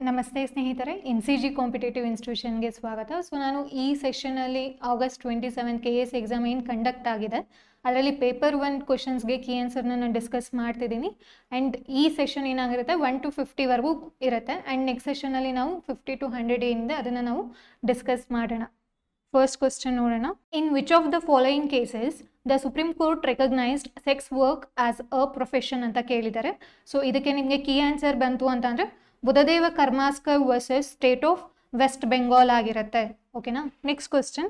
ನಮಸ್ತೆ ಸ್ನೇಹಿತರೆ, NCG competitive ಇನ್ಸ್ಟಿಟ್ಯೂಷನ್ಗೆ ಸ್ವಾಗತ. ಸೊ ನಾನು ಈ ಸೆಷನಲ್ಲಿ August 27 KS ಎಕ್ಸಾಮ್ ಏನು ಕಂಡಕ್ಟ್ ಆಗಿದೆ ಅದರಲ್ಲಿ ಪೇಪರ್ 1 ಕ್ವಶನ್ಸ್ಗೆ ಕೀ ಆನ್ಸರ್ನ ನಾನು ಡಿಸ್ಕಸ್ ಮಾಡ್ತಿದ್ದೀನಿ. ಆ್ಯಂಡ್ ಈ ಸೆಷನ್ ಏನಾಗಿರುತ್ತೆ 1 to 50ವರೆಗೂ ಇರುತ್ತೆ. ಆ್ಯಂಡ್ ನೆಕ್ಸ್ಟ್ ಸೆಷನಲ್ಲಿ ನಾವು 50 to 100 ಏನಿದೆ ಅದನ್ನು ನಾವು ಡಿಸ್ಕಸ್ ಮಾಡೋಣ. ಫಸ್ಟ್ ಕ್ವಶನ್ ನೋಡೋಣ. In which of the following cases the supreme court recognised sex work as a profession ಅಂತ ಕೇಳಿದ್ದಾರೆ. ಸೊ ಇದಕ್ಕೆ ನಿಮಗೆ ಕೀ ಆನ್ಸರ್ ಬಂತು ಅಂತಂದರೆ Budhadev Karmaskar versus state of west Bengal ಆಗಿರುತ್ತೆ. ಓಕೆನಾ. Next question.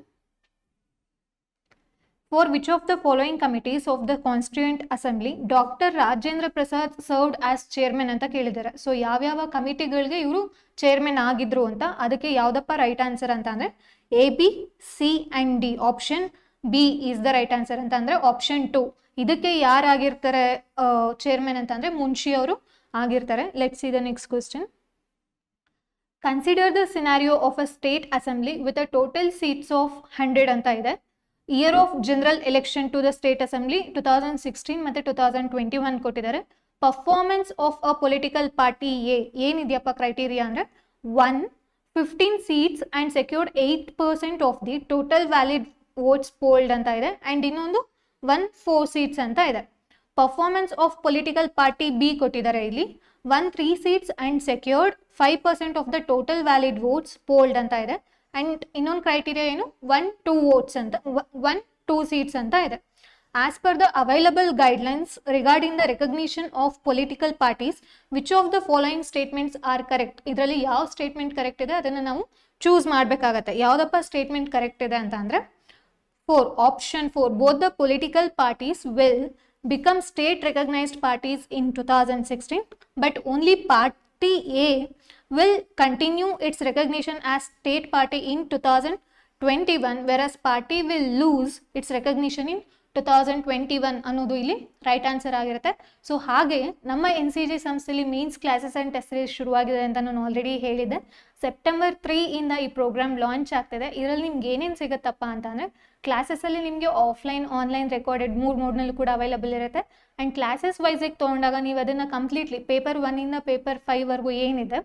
For which of the following committees of the constituent assembly doctor Rajendra Prasad served as chairman ಅಂತ ಕೇಳಿದ್ದಾರೆ. ಸೊ ಯಾವ್ಯಾವ ಕಮಿಟಿಗಳಿಗೆ ಇವರು ಚೇರ್ಮನ್ ಆಗಿದ್ರು ಅಂತ, ಅದಕ್ಕೆ ಯಾವ್ದಪ್ಪ ರೈಟ್ ಆನ್ಸರ್ ಅಂತ ಅಂದರೆ A, B, C and D. Option B is the right answer ಅಂತ ಅಂದರೆ ಆಪ್ಷನ್ 2. ಇದಕ್ಕೆ ಯಾರಾಗಿರ್ತಾರೆ ಚೇರ್ಮನ್ ಅಂತ ಅಂದರೆ ಮುನ್ಷಿ ಅವರು ಆಗಿರ್ತಾರೆ. Let's see the next question. Consider the scenario of a state assembly with a total seats of 100 ಅಂತ ಇದೆ. Year of general election to the state assembly 2016 ಮತ್ತು 2021 ಕೊಟ್ಟಿದ್ದಾರೆ. Performance of a political party ಏನಿದೆಯಪ್ಪ criteria ಅಂದರೆ 1. 15 seats and secured 8% of the total valid votes polled ಅಂತ ಇದೆ. And ಇನ್ನೊಂದು 4 seats ಅಂತ ಇದೆ. Performance of political party B ಕೊಟ್ಟಿದ್ದಾರೆ ಇಲ್ಲಿ 3 seats and secured 5% of the total valid votes polled ಅಂತ ಇದೆ. ಆ್ಯಂಡ್ ಇನ್ನೊಂದು ಕ್ರೈಟೀರಿಯಾ ಏನು 2 votes ಅಂತ 2 seats ಅಂತ ಇದೆ. As per the available guidelines regarding the recognition of political parties, which of the following statements are correct? ಇದರಲ್ಲಿ ಯಾವ statement correct ಇದೆ ಅದನ್ನು ನಾವು ಚೂಸ್ ಮಾಡಬೇಕಾಗತ್ತೆ. ಯಾವುದಪ್ಪ ಸ್ಟೇಟ್ಮೆಂಟ್ ಕರೆಕ್ಟ್ ಇದೆ ಅಂತ ಅಂದರೆ 4. Option 4. Both the political parties will become state recognized parties in 2016, but only party A will continue its recognition as state party in 2021, whereas party will lose its recognition in 2021 ಅನ್ನೋದು ಇಲ್ಲಿ right answer ಆಗಿರುತ್ತೆ. So ಹಾಗೆ ನಮ್ಮ NCG ಸಂಸ್ಥೆಯಲ್ಲಿ means classes and test series ಶುರುವಾಗಿದೆ ಅಂತ ನಾನು already ಹೇಳಿದ್ದೆ. ಸೆಪ್ಟೆಂಬರ್ 3 ಇಂದ ಈ ಪ್ರೋಗ್ರಾಮ್ ಲಾಂಚ್ ಆಗ್ತಿದೆ. ಇದರಲ್ಲಿ ನಿಮ್ಗೆ ಏನೇನು ಸಿಗುತ್ತಪ್ಪ ಅಂತಂದರೆ ಕ್ಲಾಸಸ್ಸಲ್ಲಿ ನಿಮಗೆ ಆಫ್ಲೈನ್ ಆನ್ಲೈನ್ ರೆಕಾರ್ಡೆಡ್ 3 ಮೋಡ್ನಲ್ಲೂ ಕೂಡ ಅವೈಲಬಲ್ ಇರುತ್ತೆ. ಆ್ಯಂಡ್ ಕ್ಲಾಸಸ್ ವೈಸಿಗೆ ತೊಗೊಂಡಾಗ ನೀವು ಅದನ್ನು ಕಂಪ್ಲೀಟ್ಲಿ ಪೇಪರ್ 1 ಇಂದ ಪೇಪರ್ 5ವರೆಗೂ ಏನಿದೆ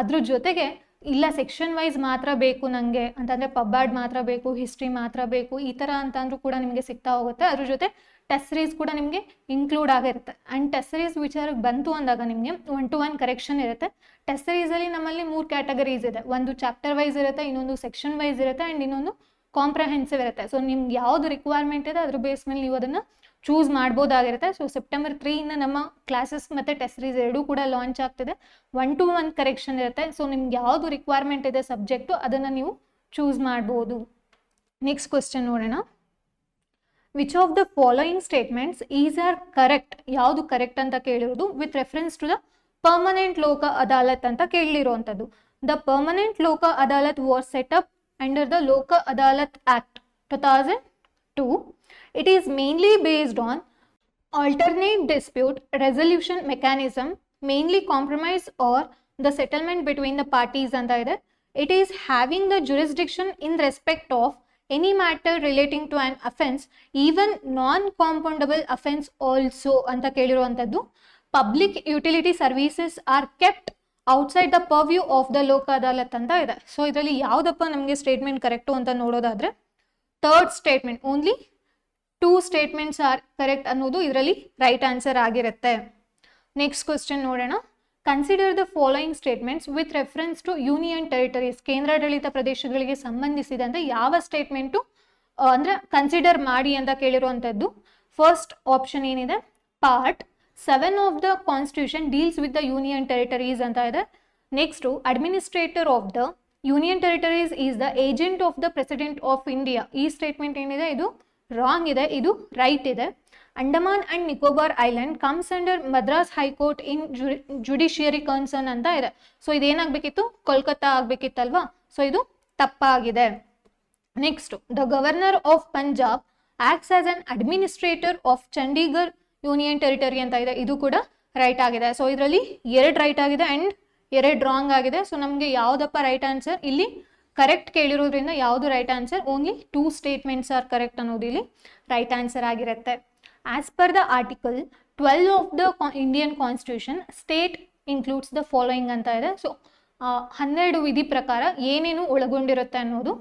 ಅದ್ರ ಜೊತೆಗೆ ಇಲ್ಲ ಸೆಕ್ಷನ್ ವೈಸ್ ಮಾತ್ರ ಬೇಕು ನನಗೆ ಅಂತಂದರೆ ಪಬ್ಬಾರ್ಡ್ ಮಾತ್ರ ಬೇಕು, ಹಿಸ್ಟ್ರಿ ಮಾತ್ರ ಬೇಕು, ಈ ಥರ ಅಂತಂದ್ರೂ ಕೂಡ ನಿಮಗೆ ಸಿಗ್ತಾ ಹೋಗುತ್ತೆ. ಅದ್ರ ಜೊತೆ ಟೆಸ್ಟ್ ಸೀರೀಸ್ ಕೂಡ ನಿಮಗೆ ಇನ್ಕ್ಲೂಡ್ ಆಗಿರುತ್ತೆ. ಆ್ಯಂಡ್ ಟೆಸ್ಟ್ ಸೀರೀಸ್ ವಿಚಾರಕ್ಕೆ ಬಂತು ಅಂದಾಗ ನಿಮಗೆ 1 to 1 ಕರೆಕ್ಷನ್ ಇರುತ್ತೆ. ಟೆಸ್ಟ್ ಸೀರೀಸಲ್ಲಿ ನಮ್ಮಲ್ಲಿ 3 ಕ್ಯಾಟಗರೀಸ್ ಇದೆ. ಒಂದು ಚಾಪ್ಟರ್ ವೈಸ್ ಇರುತ್ತೆ, ಇನ್ನೊಂದು ಸೆಕ್ಷನ್ ವೈಸ್ ಇರುತ್ತೆ, ಆ್ಯಂಡ್ ಇನ್ನೊಂದು ಕಾಂಪ್ರಹೆನ್ಸಿವ್ ಇರುತ್ತೆ. ಸೊ ನಿಮ್ಗೆ ಯಾವುದು ರಿಕ್ವೈರ್ಮೆಂಟ್ ಇದೆ ಅದ್ರ ಬೇಸ್ ಮೇಲೆ ನೀವು ಅದನ್ನು ಚೂಸ್ ಮಾಡ್ಬೋದಾಗಿರುತ್ತೆ. ಸೊ ಸೆಪ್ಟೆಂಬರ್ 3 ಇಂದ ನಮ್ಮ ಕ್ಲಾಸಸ್ ಮತ್ತು ಟೆಸ್ಟ್ ಸೀರೀಸ್ ಎರಡೂ ಕೂಡ ಲಾಂಚ್ ಆಗ್ತಿದೆ. 1 to 1 ಕರೆಕ್ಷನ್ ಇರುತ್ತೆ. ಸೊ ನಿಮ್ಗೆ ಯಾವುದು ರಿಕ್ವೈರ್ಮೆಂಟ್ ಇದೆ ಸಬ್ಜೆಕ್ಟು ಅದನ್ನು ನೀವು ಚೂಸ್ ಮಾಡ್ಬೋದು. ನೆಕ್ಸ್ಟ್ ಕ್ವಶನ್ ನೋಡೋಣ. Which of the following statements is are correct? ಯಾವುದು ಕರೆಕ್ಟ್ ಅಂತ ಕೇಳಿರೋದು with reference to the permanent Lok Adalat ಅಂತ ಕೇಳಿರುವಂಥದ್ದು. The permanent Lok Adalat was set up under the Lok Adalat act 2002. It is mainly based on alternate dispute resolution mechanism, mainly compromise or the settlement between the parties anta ide. It is having the jurisdiction in respect of any matter relating to an offense, even non-compoundable offense also anta keliruvanthaddu. Public utility services are kept outside the purview of the Lok Adalat anta ide. So ಇದರಲ್ಲಿ ಯಾವುದಪ್ಪ ನಮಗೆ statement correct ಅಂತ ನೋಡೋದಾದ್ರೆ third statement, only 2 statements are correct ಅನ್ನೋದು ಇದರಲ್ಲಿ right answer ಆಗಿರುತ್ತೆ. Next question ನೋಡೋಣ. Consider the following statements with reference to union territories. ಕೇಂದ್ರಾಡಳಿತ ಪ್ರದೇಶಗಳಿಗೆ ಸಂಬಂಧಿಸಿದಂತೆ ಯಾವ ಸ್ಟೇಟ್ಮೆಂಟು ಅಂದರೆ ಕನ್ಸಿಡರ್ ಮಾಡಿ ಅಂತ ಕೇಳಿರುವಂಥದ್ದು. ಫಸ್ಟ್ ಆಪ್ಷನ್ ಏನಿದೆ part 7 of the constitution deals with the union territories ಅಂತ ಇದೆ. Next administrator of the union territories is the agent of the president of India. ಈ ಸ್ಟೇಟ್ಮೆಂಟ್ ಏನಿದೆ ಇದು ರಾಂಗ್ ಇದೆ, ಇದು ರೈಟ್ ಇದೆ. Andaman and Nicobar island comes under Madras high court in judiciary concern ಅಂತ ಇದೆ. ಸೊ ಇದೇನಾಗಬೇಕಿತ್ತು ಕೋಲ್ಕತ್ತಾ ಆಗಬೇಕಿತ್ತಲ್ವಾ. ಸೊ ಇದು ತಪ್ಪಾಗಿದೆ. Next the governor of Punjab acts as an administrator of Chandigarh union territory ಅಂತ ಇದೆ. ಇದು ಕೂಡ ರೈಟ್ ಆಗಿದೆ. ಸೊ ಇದರಲ್ಲಿ 2 ರೈಟ್ ಆಗಿದೆ ಆ್ಯಂಡ್ 2 ರಾಂಗ್ ಆಗಿದೆ. ಸೊ ನಮಗೆ ಯಾವುದಪ್ಪ ರೈಟ್ ಆನ್ಸರ್? ಇಲ್ಲಿ ಕರೆಕ್ಟ್ ಕೇಳಿರೋದ್ರಿಂದ ಯಾವುದು right answer? Only 2 statements are correct ಅನ್ನೋದು ಇಲ್ಲಿ ರೈಟ್ ಆನ್ಸರ್ ಆಗಿರುತ್ತೆ. As per the article 12 of the Indian constitution state includes the following ಅಂತ ಇದೆ. ಸೊ 12 ವಿಧಿ ಪ್ರಕಾರ ಏನೇನು ಒಳಗೊಂಡಿರುತ್ತೆ ಅನ್ನೋದು.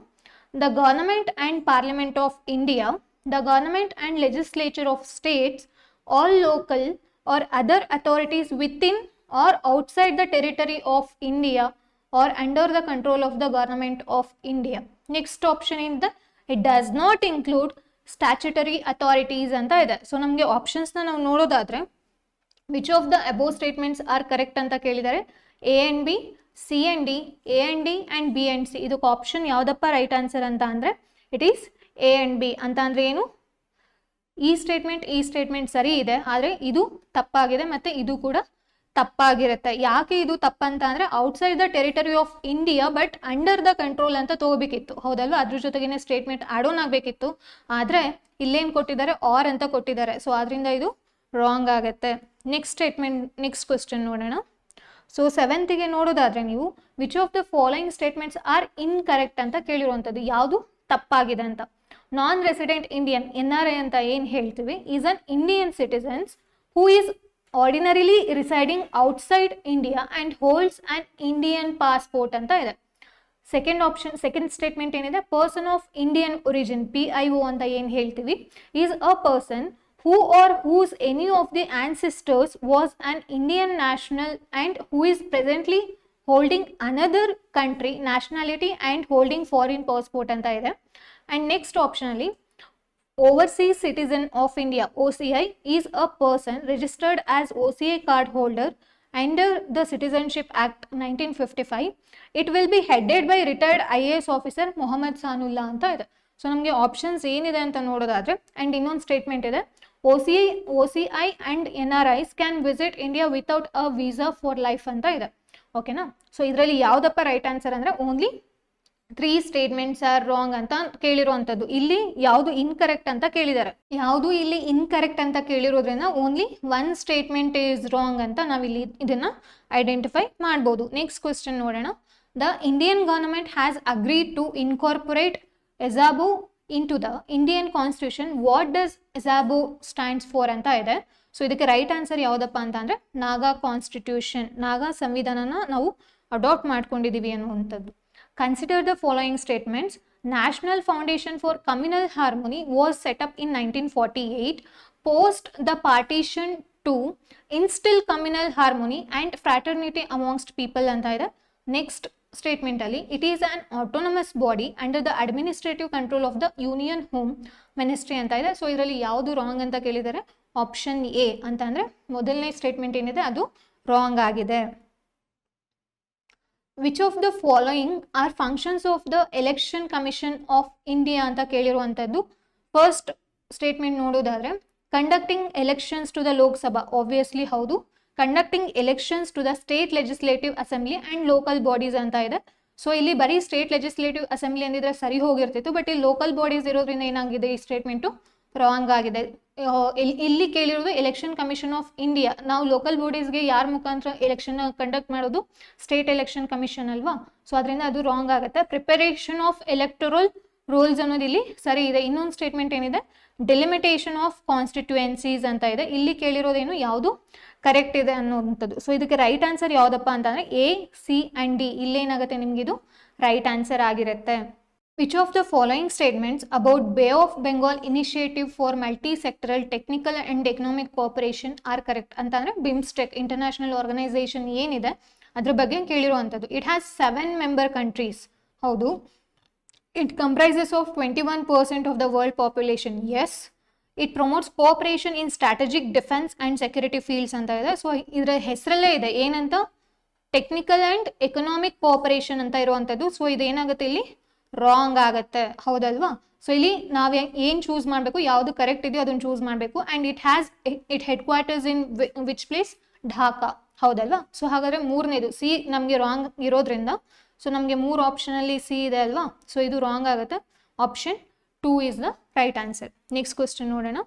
The government and parliament of India, the government and legislature of states, all local or other authorities within or outside the territory of India or under the control of the government of India. Next option is the it does not include statutory authorities ಅಂತ ಇದೆ. So ನಮಗೆ ಆಪ್ಷನ್ಸ್ನ ನಾವು ನೋಡೋದಾದ್ರೆ which of the above statements are correct ಅಂತ ಕೇಳಿದ್ದಾರೆ. A and B, C and D, A and D and B and C. ಇದಕ್ಕೆ option ಯಾವುದಪ್ಪ right answer ಅಂತ ಅಂದರೆ it is A and B. ಅಂತ ಅಂದರೆ ಏನು, ಈ ಸ್ಟೇಟ್ಮೆಂಟ್ ಸರಿ ಇದೆ, ಆದರೆ ಇದು ತಪ್ಪಾಗಿದೆ ಮತ್ತು ಇದು ಕೂಡ ತಪ್ಪಾಗಿರುತ್ತೆ. ಯಾಕೆ ಇದು ತಪ್ಪಂತ ಅಂದರೆ outside the territory of India but under the control ಅಂತ ತಗೋಬೇಕಿತ್ತು, ಹೌದಲ್ವಾ? ಅದ್ರ ಜೊತೆಗೇನೆ ಸ್ಟೇಟ್ಮೆಂಟ್ ಆಡ್ ಆನ್ ಆಗಬೇಕಿತ್ತು, ಆದರೆ ಇಲ್ಲೇನು ಕೊಟ್ಟಿದ್ದಾರೆ, ಆರ್ ಅಂತ ಕೊಟ್ಟಿದ್ದಾರೆ. ಸೊ ಅದರಿಂದ ಇದು ರಾಂಗ್ ಆಗುತ್ತೆ. ನೆಕ್ಸ್ಟ್ ಕ್ವೆಶ್ಚನ್ ನೋಡೋಣ. ಸೊ 7th ನೋಡೋದಾದ್ರೆ ನೀವು which of the following statements R incorrect ಅಂತ ಕೇಳಿರುವಂಥದ್ದು, ಯಾವುದು ತಪ್ಪಾಗಿದೆ ಅಂತ. ನಾನ್ ರೆಸಿಡೆಂಟ್ ಇಂಡಿಯನ್, NRI ಅಂತ ಏನು ಹೇಳ್ತೀವಿ, is an Indian citizens who is ordinarily residing outside India and holds an Indian passport ಅಂತ ಇದೆ. ಸೆಕೆಂಡ್ ಸ್ಟೇಟ್ಮೆಂಟ್ ಏನಿದೆ, person of Indian origin, PIO ಅಂತ ಏನು ಹೇಳ್ತೀವಿ, is a person who or whose any of the ancestors was an Indian national and who is presently holding another country nationality and holding foreign passport ಅಂತ ಇದೆ. And next optionally, overseas citizen of India, OCI, is a person registered as OCI card holder under the Citizenship Act 1955. It will be headed by retired IAS officer Mohammad Sanullah ಅಂತ ಇದೆ. So ನಮಗೆ options ಏನಿದೆ ಅಂತ ನೋಡೋದಾದ್ರೆ, and ಇನ್ನೊಂದು statement ಇದೆ, OCI and NRIs can visit India without a visa for life ಅಂತ ಇದೆ. ಓಕೆನಾ? ಸೊ ಇದರಲ್ಲಿ ಯಾವುದಪ್ಪ ರೈಟ್ ಆನ್ಸರ್ ಅಂದರೆ ಓನ್ಲಿ 3 ಸ್ಟೇಟ್ಮೆಂಟ್ಸ್ ಆರ್ ರಾಂಗ್ ಅಂತ ಕೇಳಿರುವಂಥದ್ದು. ಇಲ್ಲಿ ಯಾವುದು ಇನ್ಕರೆಕ್ಟ್ ಅಂತ ಕೇಳಿದ್ದಾರೆ. ಯಾವುದು ಇಲ್ಲಿ ಇನ್ಕರೆಕ್ಟ್ ಅಂತ ಕೇಳಿರೋದ್ರಿಂದ ಓನ್ಲಿ 1 ಸ್ಟೇಟ್ಮೆಂಟ್ ಈಸ್ ರಾಂಗ್ ಅಂತ ನಾವಿಲ್ಲಿ ಇದನ್ನು ಐಡೆಂಟಿಫೈ ಮಾಡ್ಬೋದು. ನೆಕ್ಸ್ಟ್ ಕ್ವೆಶ್ಚನ್ ನೋಡೋಣ. The Indian government has agreed to incorporate ಎಸಾಬೋ into the Indian Constitution. What does ESABO stands for ಅಂತ ಇದೆ. ಸೊ ಇದಕ್ಕೆ ರೈಟ್ ಆನ್ಸರ್ ಯಾವುದಪ್ಪ ಅಂತ ಅಂದರೆ ನಾಗಾ ಕಾನ್ಸ್ಟಿಟ್ಯೂಷನ್, ನಾಗಾ ಸಂವಿಧಾನನ ನಾವು ಅಡಾಪ್ಟ್ ಮಾಡ್ಕೊಂಡಿದ್ದೀವಿ ಅನ್ನುವಂಥದ್ದು. Consider the following statements. National foundation for communal harmony was set up in 1948 post the partition to instill communal harmony and fraternity amongst people ಅಂತ ಇದೆ. ನೆಕ್ಸ್ಟ್ ಸ್ಟೇಟ್ಮೆಂಟ್ ಅಲ್ಲಿ it is on autonomous body under the administrative control of the union home ministry ಅಂತ ಇದೆ. So ಇದರಲ್ಲಿ ಯಾವುದು wrong ಅಂತ ಕೇಳಿದರೆ option A ಅಂತ ಅಂದರೆ ಮೊದಲನೇ ಸ್ಟೇಟ್ಮೆಂಟ್ ಏನಿದೆ ಅದು ರಾಂಗ್ ಆಗಿದೆ. Which of the following are functions of the election commission of India ಅಂತ ಕೇಳಿರುವಂಥದ್ದು. ಫಸ್ಟ್ ಸ್ಟೇಟ್ಮೆಂಟ್ ನೋಡೋದಾದ್ರೆ, conducting elections to the Lok Sabha, obviously ಹೌದು. Conducting elections to the state legislative assembly and local bodies ಅಂತ ಇದೆ. So ಇಲ್ಲಿ ಬರೀ state legislative assembly ಅಂದಿದ್ರೆ ಸರಿ ಹೋಗಿರ್ತಿತ್ತು, ಬಟ್ ಇಲ್ಲಿ ಲೋಕಲ್ ಬಾಡೀಸ್ ಇರೋದ್ರಿಂದ ಏನಾಗಿದೆ, ಈ ಸ್ಟೇಟ್ಮೆಂಟು ರಾಂಗ್ ಆಗಿದೆ. ಇಲ್ಲಿ ಕೇಳಿರೋದು ಎಲೆಕ್ಷನ್ ಕಮಿಷನ್ ಆಫ್ ಇಂಡಿಯಾ. ನಾವು ಲೋಕಲ್ ಬಾಡೀಸ್ಗೆ ಯಾರ ಮುಖಾಂತರ ಎಲೆಕ್ಷನ್ ಕಂಡಕ್ಟ್ ಮಾಡೋದು, ಸ್ಟೇಟ್ ಎಲೆಕ್ಷನ್ ಕಮಿಷನ್ ಅಲ್ವಾ? ಸೊ ಅದರಿಂದ ಅದು ರಾಂಗ್ ಆಗುತ್ತೆ. ಪ್ರಿಪರೇಷನ್ ಆಫ್ ಎಲೆಕ್ಟೋರಲ್ ರೂಲ್ಸ್ ಅನ್ನೋದು ಇಲ್ಲಿ ಸರಿ ಇದೆ. ಇನ್ನೊಂದು ಸ್ಟೇಟ್ಮೆಂಟ್ ಏನಿದೆ, ಡೆಲಿಮಿಟೇಷನ್ ಆಫ್ ಕಾನ್ಸ್ಟಿಟ್ಯೂಯೆನ್ಸೀಸ್ ಅಂತ ಇದೆ. ಇಲ್ಲಿ ಕೇಳಿರೋದೇನು ಯಾವುದು ಕರೆಕ್ಟ್ ಇದೆ ಅನ್ನೋವಂಥದ್ದು. ಸೊ ಇದಕ್ಕೆ ರೈಟ್ ಆನ್ಸರ್ ಯಾವುದಪ್ಪ ಅಂತಂದರೆ ಎ, ಸಿ ಆ್ಯಂಡ್ ಡಿ. ಇಲ್ಲೇನಾಗುತ್ತೆ ನಿಮಗಿದು ರೈಟ್ ಆನ್ಸರ್ ಆಗಿರುತ್ತೆ. Which of the following statements about Bay of Bengal initiative for multi sectoral technical and economic cooperation are correct ಅಂತಂದರೆ ಬಿಮ್ಸ್ಟೆಕ್ ಇಂಟರ್ನ್ಯಾಷನಲ್ ಆರ್ಗನೈಸೇಷನ್ ಏನಿದೆ ಅದ್ರ ಬಗ್ಗೆ ಕೇಳಿರುವಂಥದ್ದು. It has 7 member countries. ಹೌದು. It comprises of 21% of the world population. Yes. It promotes cooperation in strategic defense and security fields ಅಂತ ಇದೆ. So ಇದರ ಹೆಸರಲ್ಲೇ ಇದೆ ಏನಂತ, ಟೆಕ್ನಿಕಲ್ ಆ್ಯಂಡ್ ಎಕನಾಮಿಕ್ ಕೋಆಪರೇಷನ್ ಅಂತ ಇರುವಂಥದ್ದು. ಸೊ ಇದೇನಾಗುತ್ತೆ ಇಲ್ಲಿ ರಾಂಗ್ ಆಗುತ್ತೆ, ಹೌದಲ್ವಾ? ಸೊ ಇಲ್ಲಿ ನಾವು ಏನು ಚೂಸ್ ಮಾಡಬೇಕು, ಯಾವುದು ಕರೆಕ್ಟ್ ಇದೆಯೋ ಅದನ್ನು ಚೂಸ್ ಮಾಡಬೇಕು. And it head quarters in which place, Dhaka, ಹೌದಲ್ವಾ? ಸೊ ಹಾಗಾದರೆ ಮೂರನೇದು ಸಿ ನಮಗೆ ರಾಂಗ್ ಇರೋದ್ರಿಂದ, ಸೊ ನಮಗೆ 3 ಆಪ್ಷನಲ್ಲಿ ಸಿ ಇದೆ ಅಲ್ವಾ? ಸೊ ಇದು ರಾಂಗ್ ಆಗುತ್ತೆ. Option 2 is the right answer. Next question ನೋಡೋಣ.